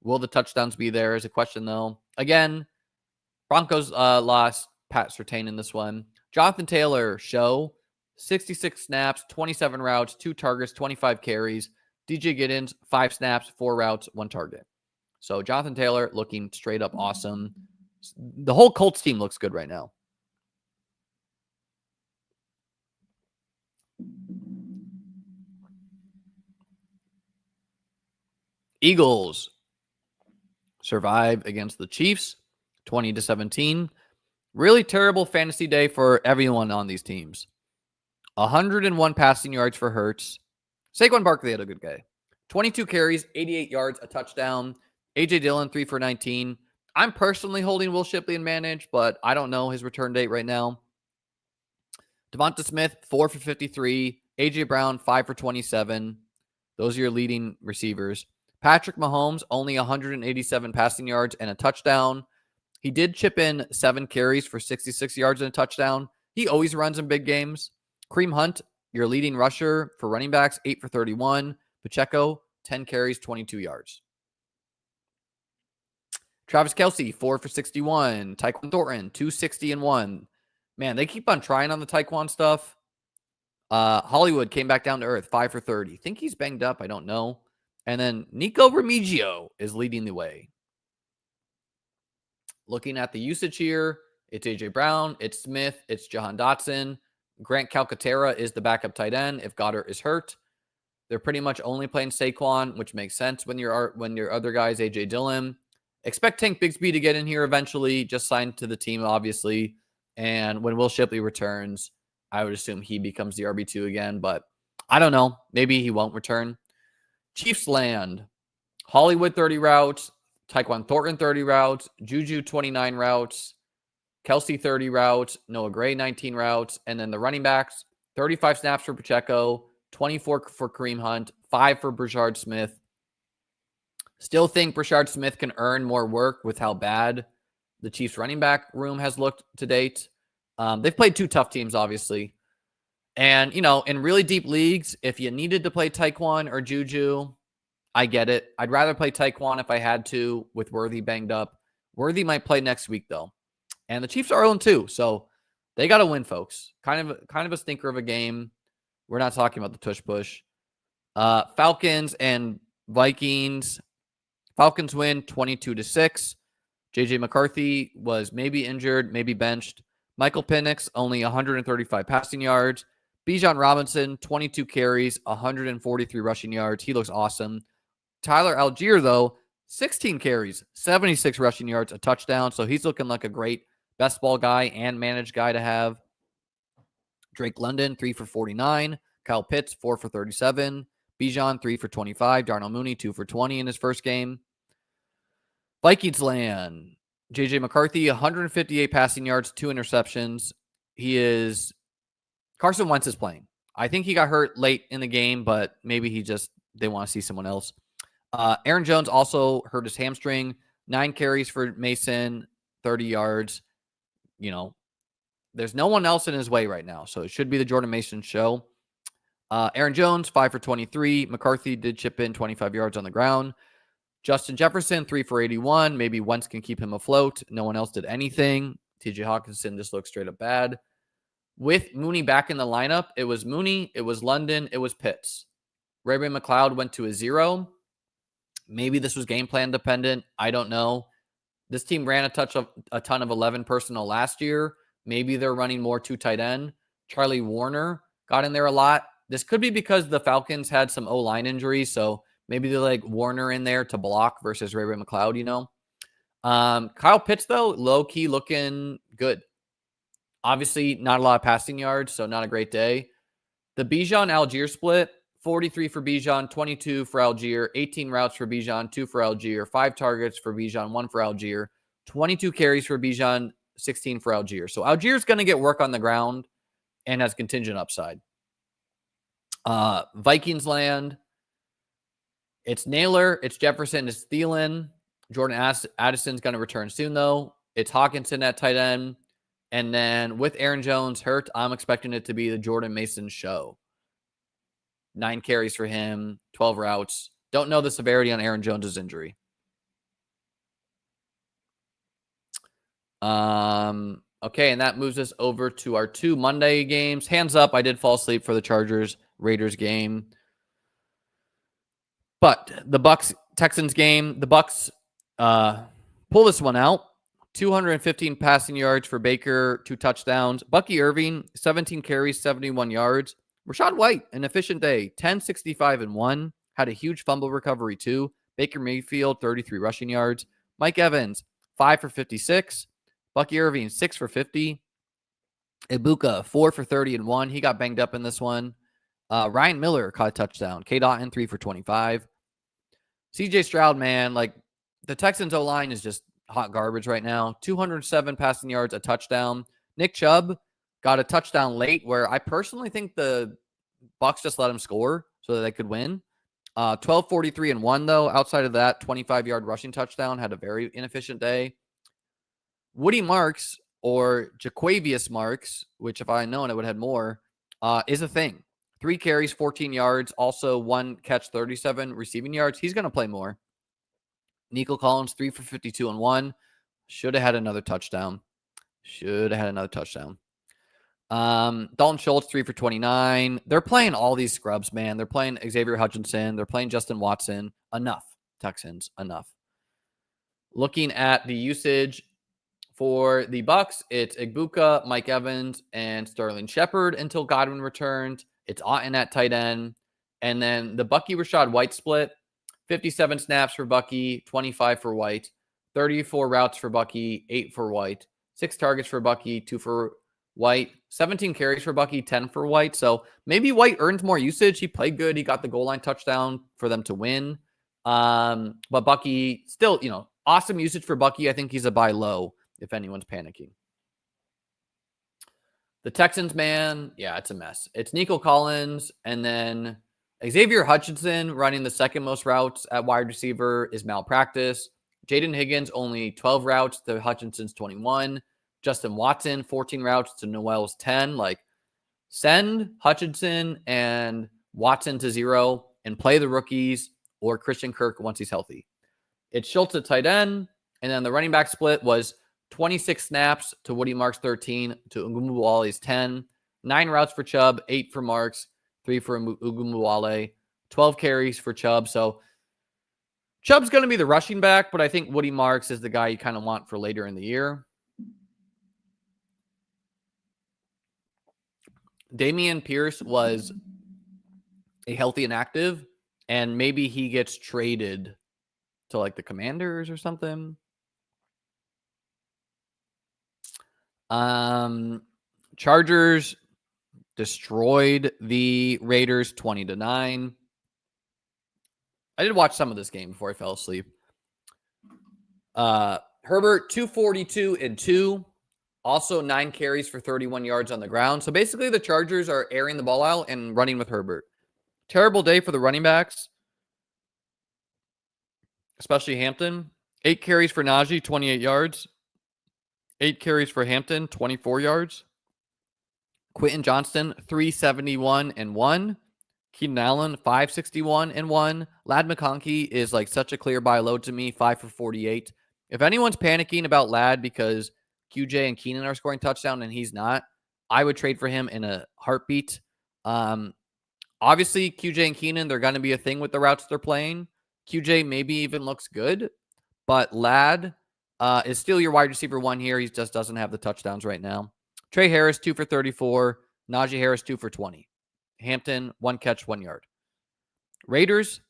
Will the touchdowns be there is a question, though. Again, Broncos lost Pat Surtain in this one. Jonathan Taylor, show. 66 snaps, 27 routes, 2 targets, 25 carries. DJ Giddens, 5 snaps, 4 routes, 1 target. So Jonathan Taylor looking straight up awesome. The whole Colts team looks good right now. Eagles survive against the Chiefs, 20-17. Really terrible fantasy day for everyone on these teams. 101 passing yards for Hurts. Saquon Barkley had a good day. 22 carries, 88 yards, a touchdown. A.J. Dillon, 3 for 19. I'm personally holding Will Shipley in manage, but I don't know his return date right now. Devonta Smith, 4 for 53. A.J. Brown, 5 for 27. Those are your leading receivers. Patrick Mahomes, only 187 passing yards and a touchdown. He did chip in 7 carries for 66 yards and a touchdown. He always runs in big games. Kareem Hunt, your leading rusher for running backs, 8 for 31. Pacheco, 10 carries, 22 yards. Travis Kelce, 4 for 61. Tyquan Thornton, 260 and 1. Man, they keep on trying on the Tyquan stuff. Hollywood came back down to earth, 5 for 30. Think he's banged up. I don't know. And then Nico Remigio is leading the way. Looking at the usage here, it's A.J. Brown, it's Smith, it's Jahan Dotson. Grant Calcaterra is the backup tight end if Goddard is hurt. They're pretty much only playing Saquon, which makes sense when your other guys, A.J. Dillon. Expect Tank Bigsby to get in here eventually, just signed to the team, obviously. And when Will Shipley returns, I would assume he becomes the RB2 again, but I don't know. Maybe he won't return. Chiefs land. Hollywood, 30 routes. Tyquan Thornton, 30 routes. Juju, 29 routes. Kelce, 30 routes. Noah Gray, 19 routes. And then the running backs, 35 snaps for Pacheco, 24 for Kareem Hunt, 5 for Brashard Smith. Still think Brashard Smith can earn more work with how bad the Chiefs running back room has looked to date. They've played 2 tough teams, obviously. And, in really deep leagues, if you needed to play Tyquan or Juju, I get it. I'd rather play Tyquan if I had to with Worthy banged up. Worthy might play next week, though. And the Chiefs are 0-2, so they got to win, folks. Kind of a stinker of a game. We're not talking about the tush push. Falcons and Vikings. Falcons win 22-6. J.J. McCarthy was maybe injured, maybe benched. Michael Penix, only 135 passing yards. Bijan Robinson, 22 carries, 143 rushing yards. He looks awesome. Tyler Algier, though, 16 carries, 76 rushing yards, a touchdown. So he's looking like a great best ball guy and managed guy to have. Drake London, 3 for 49. Kyle Pitts, 4 for 37. Bijan, 3 for 25. Darnell Mooney, 2 for 20 in his first game. Vikings land. J.J. McCarthy, 158 passing yards, 2 interceptions. Carson Wentz is playing. I think he got hurt late in the game, but maybe they want to see someone else. Aaron Jones also hurt his hamstring. 9 carries for Mason, 30 yards. There's no one else in his way right now, so it should be the Jordan Mason show. Aaron Jones, 5 for 23. McCarthy did chip in 25 yards on the ground. Justin Jefferson, 3 for 81. Maybe Wentz can keep him afloat. No one else did anything. TJ Hawkinson just looked straight up bad. With Mooney back in the lineup, it was Mooney, it was London, it was Pitts. Ray-Ray McCloud went to a 0. Maybe this was game plan dependent. I don't know. This team ran a ton of 11 personnel last year. Maybe they're running more 2 tight end. Charlie Warner got in there a lot. This could be because the Falcons had some O-line injuries, so maybe they're like Warner in there to block versus Ray-Ray McCloud, Kyle Pitts, though, low-key looking good. Obviously, not a lot of passing yards, so not a great day. The Bijan-Algier split, 43 for Bijan, 22 for Algier, 18 routes for Bijan, 2 for Algier, 5 targets for Bijan, 1 for Algier, 22 carries for Bijan, 16 for Algier. So Algier's going to get work on the ground and has contingent upside. Vikings land. It's Naylor, it's Jefferson, it's Thielen. Jordan Addison's going to return soon, though. It's Hawkinson at tight end. And then with Aaron Jones hurt, I'm expecting it to be the Jordan Mason show. 9 carries for him, 12 routes. Don't know the severity on Aaron Jones' injury. Okay, and that moves us over to our 2 Monday games. Hands up, I did fall asleep for the Chargers-Raiders game. But the Bucks-Texans game, the Bucks pull this one out. 215 passing yards for Baker, 2 touchdowns. Bucky Irving, 17 carries, 71 yards. Rachaad White, an efficient day, 10, 65, and 1. Had a huge fumble recovery, too. Baker Mayfield, 33 rushing yards. Mike Evans, 5 for 56. Bucky Irving, 6 for 50. Ibuka, 4 for 30 and 1. He got banged up in this one. Ryan Miller caught a touchdown. K. Dotton, 3 for 25. CJ Stroud, man, the Texans O-line is just hot garbage right now. 207 passing yards, a touchdown. Nick Chubb got a touchdown late where I personally think the Bucs just let him score so that they could win. 12, 43, and 1, though. Outside of that, 25-yard rushing touchdown. Had a very inefficient day. Woody Marks, or Jaquavius Marks, which if I had known, I would have had more, is a thing. 3 carries, 14 yards. Also 1 catch, 37 receiving yards. He's going to play more. Nico Collins, 3 for 52 and 1. Should have had another touchdown. Dalton Schultz, 3 for 29. They're playing all these scrubs, man. They're playing Xavier Hutchinson. They're playing Justin Watson. Enough, Texans, enough. Looking at the usage for the Bucs, it's Ibuka, Mike Evans, and Sterling Shepard until Godwin returns. It's Otten at tight end. And then the Bucky Rachaad White split, 57 snaps for Bucky, 25 for White, 34 routes for Bucky, 8 for White, 6 targets for Bucky, 2 for White, 17 carries for Bucky, 10 for White. So maybe White earns more usage. He played good. He got the goal line touchdown for them to win. But Bucky still, awesome usage for Bucky. I think he's a buy low if anyone's panicking. The Texans, man, yeah, it's a mess. It's Nico Collins, and then Xavier Hutchinson running the second most routes at wide receiver is malpractice. Jaden Higgins, only 12 routes to Hutchinson's 21. Justin Watson, 14 routes to Noel's 10. Send Hutchinson and Watson to 0 and play the rookies or Christian Kirk once he's healthy. It's Schultz at tight end, and then the running back split was 26 snaps to Woody Marks 13 to Ugumuwale's 10. 9 routes for Chubb, 8 for Marks, 3 for Ugumuwale, 12 carries for Chubb. So Chubb's going to be the rushing back, but I think Woody Marks is the guy you kind of want for later in the year. Dameon Pierce was a healthy and active, and maybe he gets traded to the Commanders or something. Chargers destroyed the Raiders 20-9. I did watch some of this game before I fell asleep. Herbert, 242 and 2. Also 9 carries for 31 yards on the ground. So basically the Chargers are airing the ball out and running with Herbert. Terrible day for the running backs. especially Hampton. 8 carries for Najee, 28 yards. 8 carries for Hampton, 24 yards. Quentin Johnston, 371 and 1. Keenan Allen, 561 and 1. Ladd McConkey is like such a clear buy low to me, 5 for 48. If anyone's panicking about Ladd because QJ and Keenan are scoring touchdown and he's not, I would trade for him in a heartbeat. Obviously, QJ and Keenan, they're going to be a thing with the routes they're playing. QJ maybe even looks good, but Ladd is still your wide receiver 1 here. He just doesn't have the touchdowns right now. Trey Harris, 2 for 34. Najee Harris, 2 for 20. Hampton, 1 catch, 1 yard. Raiders,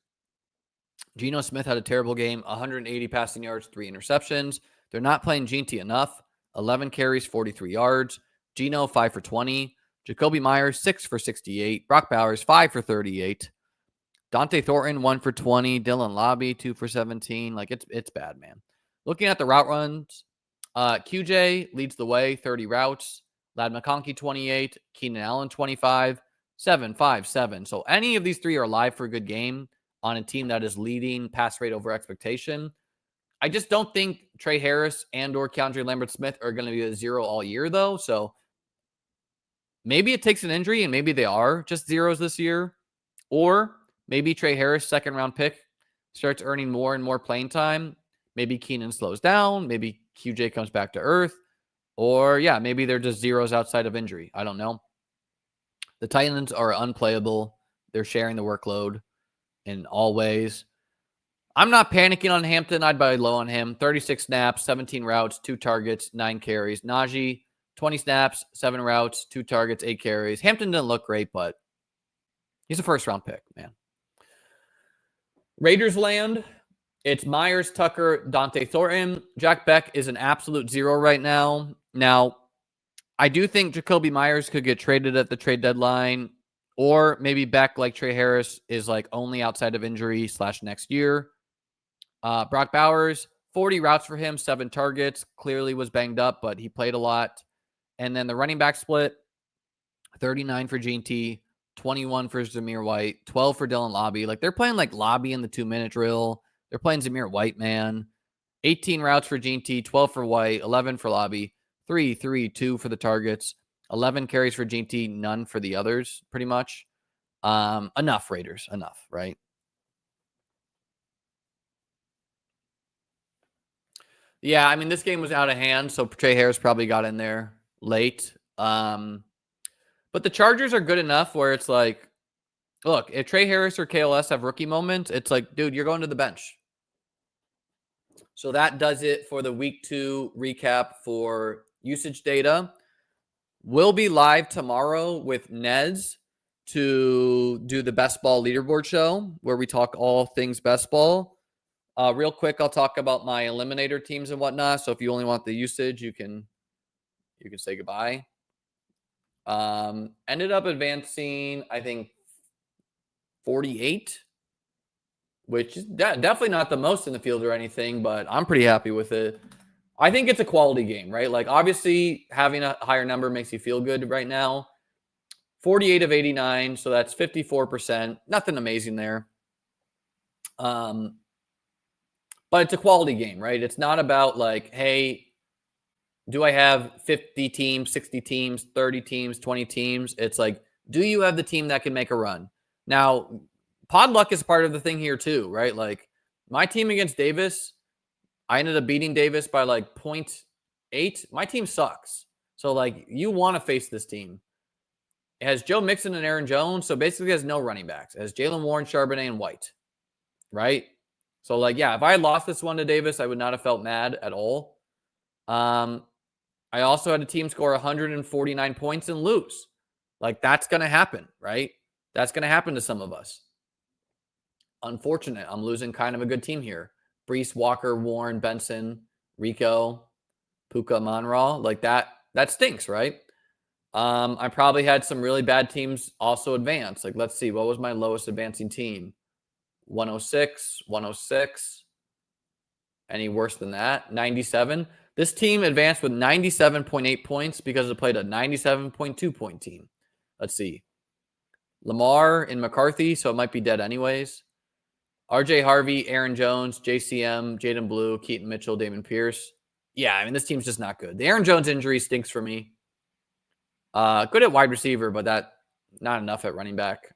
Geno Smith had a terrible game, 180 passing yards, 3 interceptions. They're not playing Gene-T enough. 11 carries, 43 yards. Geno, 5 for 20. Jacoby Myers, 6 for 68. Brock Bowers, 5 for 38. Dante Thornton, 1 for 20. Dylan Lobby, 2 for 17. Like, it's bad, man. Looking at the route runs, QJ leads the way, 30 routes. Ladd McConkey, 28. Keenan Allen, 25. 7, 5, 7. So any of these three are live for a good game on a team that is leading pass rate over expectation. I just don't think Trey Harris and or Keandre Lambert-Smith are going to be a 0 all year, though. So maybe it takes an injury, and maybe they are just zeros this year. Or maybe Trey Harris, second-round pick, starts earning more and more playing time. Maybe Keenan slows down. Maybe QJ comes back to earth. Or, yeah, maybe they're just zeros outside of injury. I don't know. The Titans are unplayable. They're sharing the workload in all ways. I'm not panicking on Hampton. I'd buy low on him. 36 snaps, 17 routes, 2 targets, 9 carries. Najee, 20 snaps, 7 routes, 2 targets, 8 carries. Hampton didn't look great, but he's a first-round pick, man. Raiders land. It's Myers, Tucker, Dante Thornton. Jack Beck is an absolute 0 right now. Now, I do think Jacoby Myers could get traded at the trade deadline, or maybe Beck, like Trey Harris, is like only outside of injury / next year. Brock Bowers, 40 routes for him, 7 targets. Clearly was banged up, but he played a lot. And then the running back split, 39 for Gene-T, 21 for Zamir White, 12 for Dylan Lobby. Like, they're playing like Lobby in the 2-minute drill. They're playing Zamir White, man. 18 routes for Gene-T, 12 for White, 11 for Lobby. 3, 2 for the targets, 11 carries for Gene-T, none for the others, pretty much. Enough, Raiders. Enough, right? Yeah, I mean, this game was out of hand, so Trey Harris probably got in there late. But the Chargers are good enough where it's like, look, if Trey Harris or KLS have rookie moments, it's like, dude, you're going to the bench. So that does it for the week 2 recap for usage data. We'll be live tomorrow with Nez to do the best ball leaderboard show where we talk all things best ball. Real quick, I'll talk about my Eliminator teams and whatnot. So if you only want the usage, you can say goodbye. Ended up advancing, I think, 48, which is definitely not the most in the field or anything, but I'm pretty happy with it. I think it's a quality game, right? Like, obviously, having a higher number makes you feel good right now. 48 of 89, so that's 54%. Nothing amazing there. But it's a quality game, right? It's not about like, hey, do I have 50 teams, 60 teams, 30 teams, 20 teams? It's like, do you have the team that can make a run? Now, pod luck is part of the thing here too, right? Like, my team against Davis, I ended up beating Davis by like 0.8. My team sucks. So, like, you want to face this team. It has Joe Mixon and Aaron Jones, so basically it has no running backs. It has Jalen Warren, Charbonnet, and White, right? So, like, yeah, if I had lost this one to Davis, I would not have felt mad at all. I also had a team score 149 points and lose. Like, that's going to happen, right? That's going to happen to some of us. Unfortunate. I'm losing kind of a good team here. Brees, Walker, Warren, Benson, Rico, Puka, Monraw. Like, that stinks, right? I probably had some really bad teams also advance. Like, let's see. What was my lowest advancing team? 106, 106. Any worse than that? 97. This team advanced with 97.8 points because it played a 97.2 point team. Let's see. Lamar and McCarthy, so it might be dead anyways. RJ Harvey, Aaron Jones, JCM, Jaden Blue, Keaton Mitchell, Damon Pierce. Yeah, I mean, this team's just not good. The Aaron Jones injury stinks for me. Good at wide receiver, but that not enough at running back.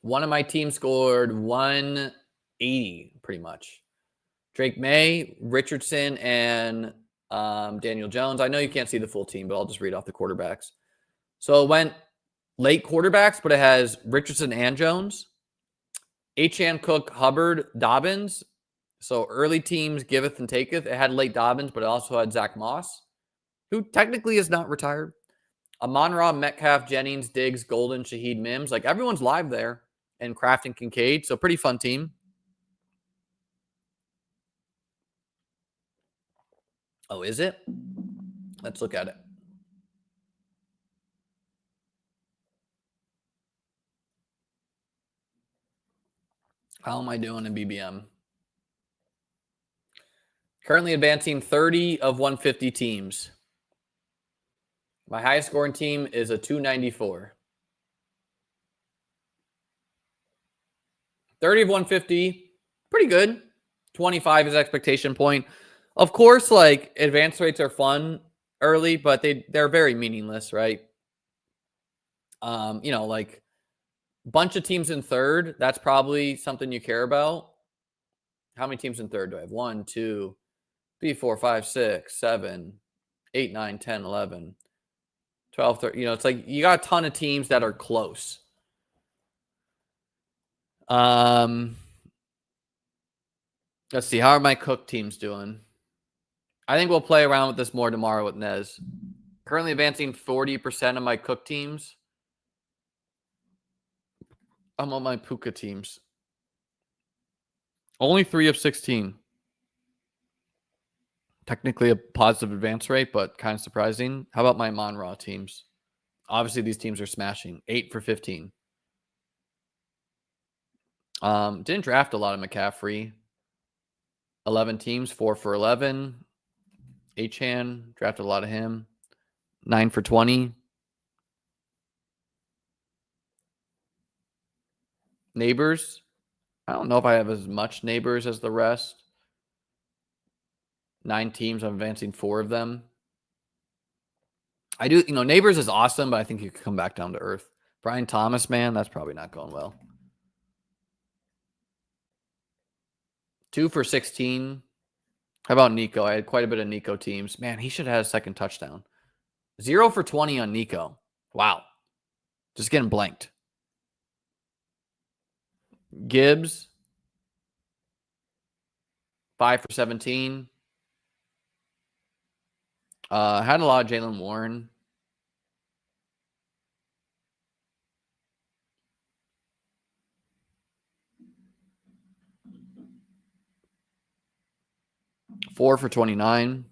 One of my teams scored 180, pretty much. Drake May, Richardson, and Daniel Jones. I know you can't see the full team, but I'll just read off the quarterbacks. So it went late quarterbacks, but it has Richardson and Jones. Achane, Cook, Hubbard, Dobbins. So early teams giveth and taketh. It had late Dobbins, but it also had Zach Moss, who technically is not retired. Amon-Ra, Metcalf, Jennings, Diggs, Golden, Shaheed, Mims. Like, everyone's live there. And Kraft and Kincaid. So pretty fun team. Oh, is it? Let's look at it. How am I doing in BBM? Currently advancing 30 of 150 teams. My highest scoring team is a 294. 30 of 150, pretty good. 25 is expectation point. Of course, like, advance rates are fun early, but they're very meaningless, right? Like, bunch of teams in third, that's probably something you care about. How many teams in third do I have? 1, 2, 3, 4, 5, 6, 7, 8, 9, 10, 11, 12, 13. It's like you got a ton of teams that are close. Let's see. How are my Cook teams doing? I think we'll play around with this more tomorrow with Nez. Currently advancing 40% of my Cook teams. I'm on my Puka teams. Only 3 of 16. Technically a positive advance rate, but kind of surprising. How about my Amon-Ra teams? Obviously, these teams are smashing. 8 for 15. Didn't draft a lot of McCaffrey. 11 teams, 4 for 11. Achane, drafted a lot of him. 9 for 20. Neighbors. I don't know if I have as much Neighbors as the rest. 9 teams, I'm advancing 4 of them. I do, Neighbors is awesome, but I think you could come back down to earth. Brian Thomas, man, that's probably not going well. 2 for 16. How about Nico? I had quite a bit of Nico teams. Man, he should have had a second touchdown. 0 for 20 on Nico. Wow. Just getting blanked. Gibbs. 5 for 17. Had a lot of Jalen Warren. Four for 29.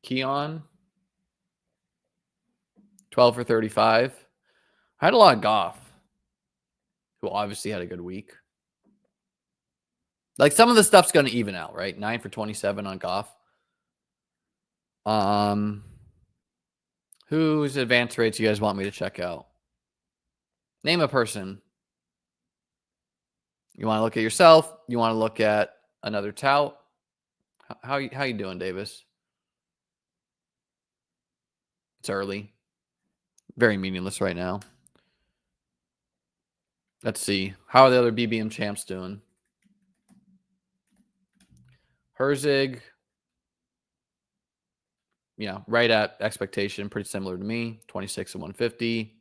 Keon. 12 for 35. I had a lot of Goff, who obviously had a good week. Like, some of the stuff's going to even out, right? 9 for 27 on Goff. Whose advance rates you guys want me to check out? Name a person. You want to look at yourself? You want to look at another tout? How you doing, Davis? It's early. Very meaningless right now. Let's see. How are the other BBM champs doing? Herzig. Right at expectation. Pretty similar to me. 26 and 150.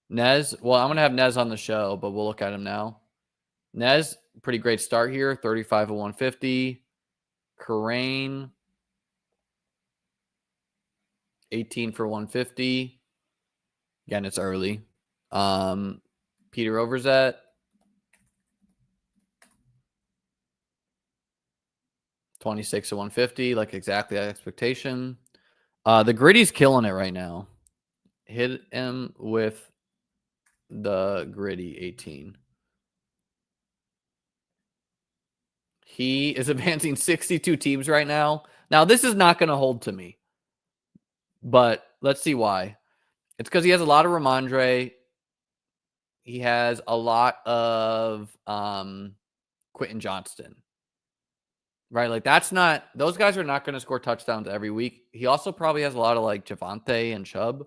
Nez. Well, I'm going to have Nez on the show, but we'll look at him now. Nez, pretty great start here. 35 and 150. Karain. 18 for 150. Again, it's early. Peter Overzet. 26 to 150, like exactly that expectation. The Gritty's killing it right now. Hit him with the Gritty 18. He is advancing 62 teams right now. Now, this is not going to hold to me, but let's see why. It's because he has a lot of Ramondre. he has a lot of Quentin Johnston. Right, like those guys are not going to score touchdowns every week. He also probably has a lot of like Javonte and Chubb.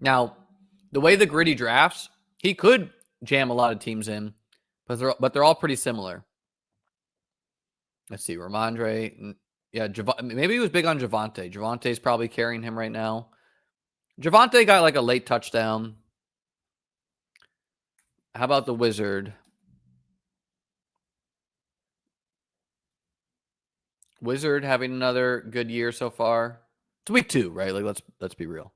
Now, the way the Gritty drafts, he could jam a lot of teams in, but they're all pretty similar. Let's see, Ramondre. Yeah, maybe he was big on Javonte. Javante's probably carrying him right now. Javonte got like a late touchdown. How about the Wizard? Wizard having another good year so far. It's week 2, right? Like let's be real.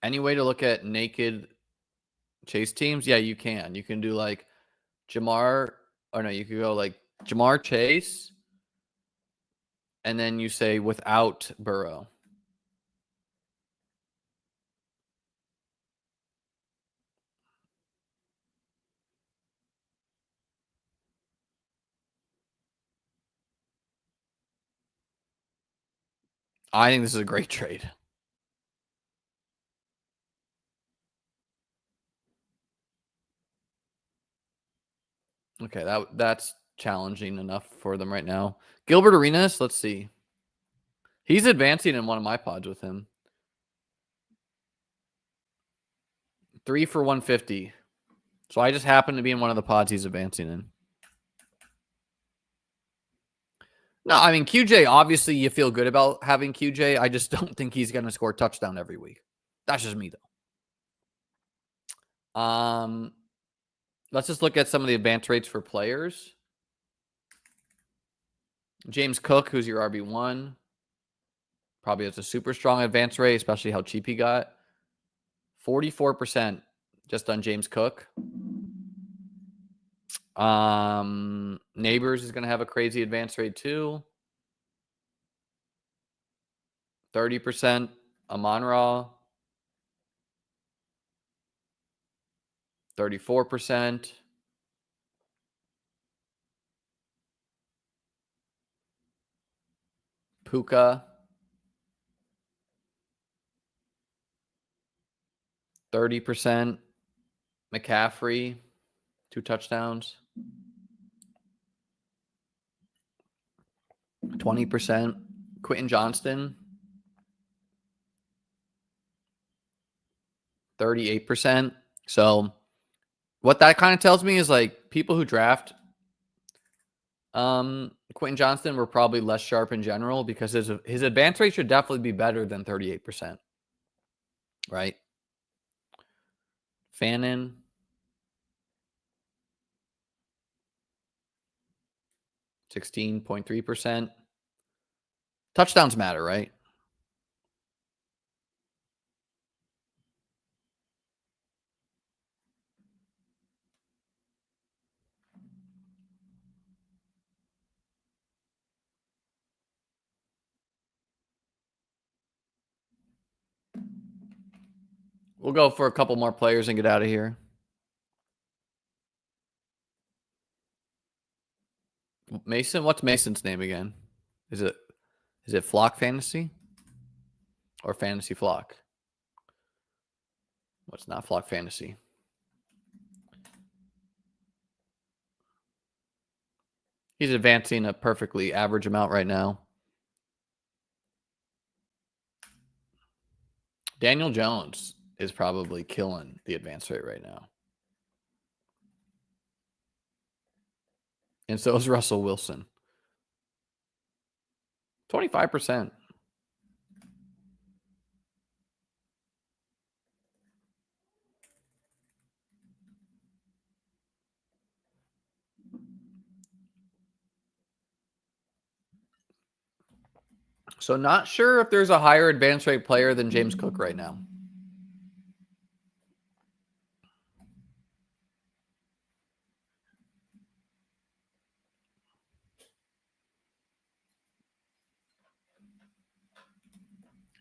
Any way to look at naked chase teams? Yeah, you can. You can do like Jamar, or no, you could go like Jamar Chase, and then you say without Burrow. I think this is a great trade. Okay, that's challenging enough for them right now. Gilbert Arenas, let's see. He's advancing in one of my pods with him. 3 for 150. So I just happen to be in one of the pods he's advancing in. No, I mean, QJ, obviously you feel good about having QJ. I just don't think he's going to score a touchdown every week. That's just me, though. Let's just look at some of the advance rates for players. James Cook, who's your RB1, probably has a super strong advance rate, especially how cheap he got. 44% just on James Cook. Neighbors is going to have a crazy advance rate too. 30%. Amon-Ra. 34%. Puka. 30%. McCaffrey. 2 touchdowns. 20%. Quentin Johnston. 38%. So what that kind of tells me is like people who draft Quentin Johnston were probably less sharp in general because his advance rate should definitely be better than 38%. Right? Fannin. 16.3%. Touchdowns matter, right? We'll go for a couple more players and get out of here. Mason, what's Mason's name again? Is it Flock Fantasy or Fantasy Flock? What's not Flock Fantasy? He's advancing a perfectly average amount right now. Daniel Jones is probably killing the advance rate right now. And so is Russell Wilson. 25%. So not sure if there's a higher advance rate player than James Cook right now.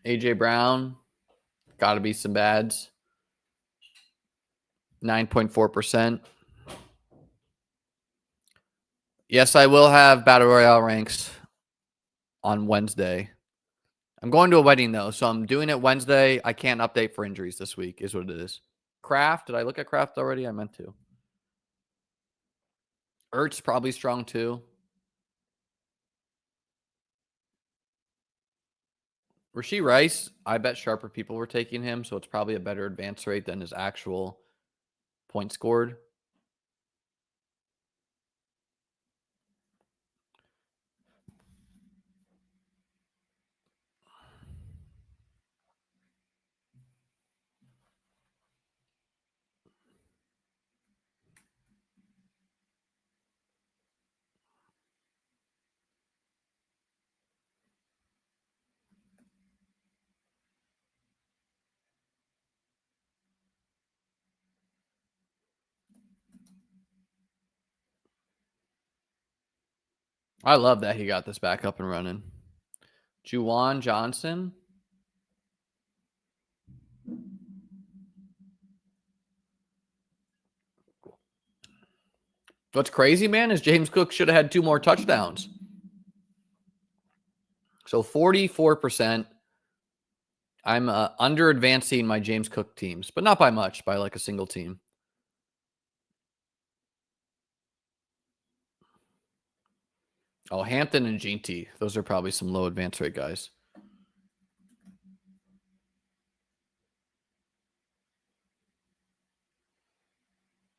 A.J. Brown, got to be some bads. 9.4%. Yes, I will have Battle Royale ranks on Wednesday. I'm going to a wedding, though, so I'm doing it Wednesday. I can't update for injuries this week, is what it is. Kraft, did I look at Kraft already? I meant to. Ertz probably strong, too. Rashee Rice, I bet sharper people were taking him, so it's probably a better advance rate than his actual points scored. I love that he got this back up and running. Juwan Johnson. What's crazy, man, is James Cook should have had 2 more touchdowns. So 44%. I'm under advancing my James Cook teams, but not by much, by like a single team. Oh, Hampton and GT. Those are probably some low advance rate guys.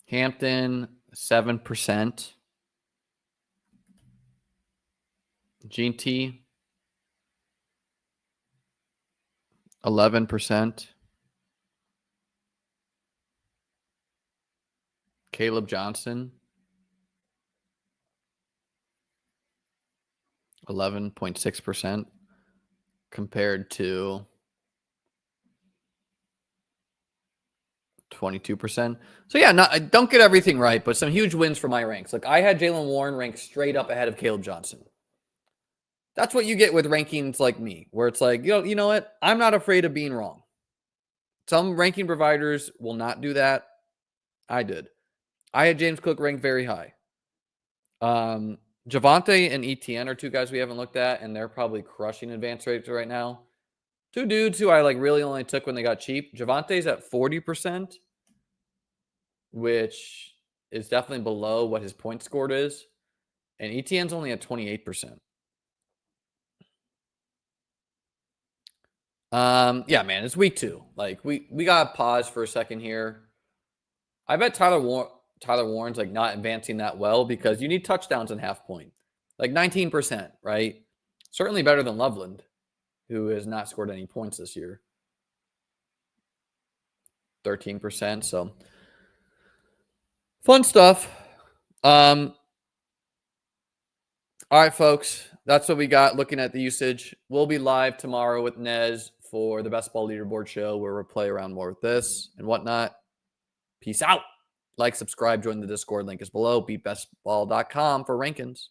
Hampton, 7%. GT, 11%. Caleb Johnson, 11.6% compared to 22%. So yeah, I don't get everything right, but some huge wins for my ranks. Like I had Jaylen Warren ranked straight up ahead of Caleb Johnson. That's what you get with rankings like me, where it's like, you know what? I'm not afraid of being wrong. Some ranking providers will not do that. I did. I had James Cook ranked very high. Javonte and ETN are 2 guys we haven't looked at, and they're probably crushing advance rates right now. 2 dudes who I like really only took when they got cheap. Javonte's at 40%, which is definitely below what his point scored is. And ETN's only at 28%. Yeah, man, it's week 2. Like we got to pause for a second here. I bet Tyler Warren's like not advancing that well because you need touchdowns in half point. Like 19%, right? Certainly better than Loveland, who has not scored any points this year. 13%. So fun stuff. All right, folks. That's what we got looking at the usage. We'll be live tomorrow with Nez for the Best Ball Leaderboard show where we'll play around more with this and whatnot. Peace out. Like, subscribe, join the Discord. Link is below. BeatBestBall.com for rankings.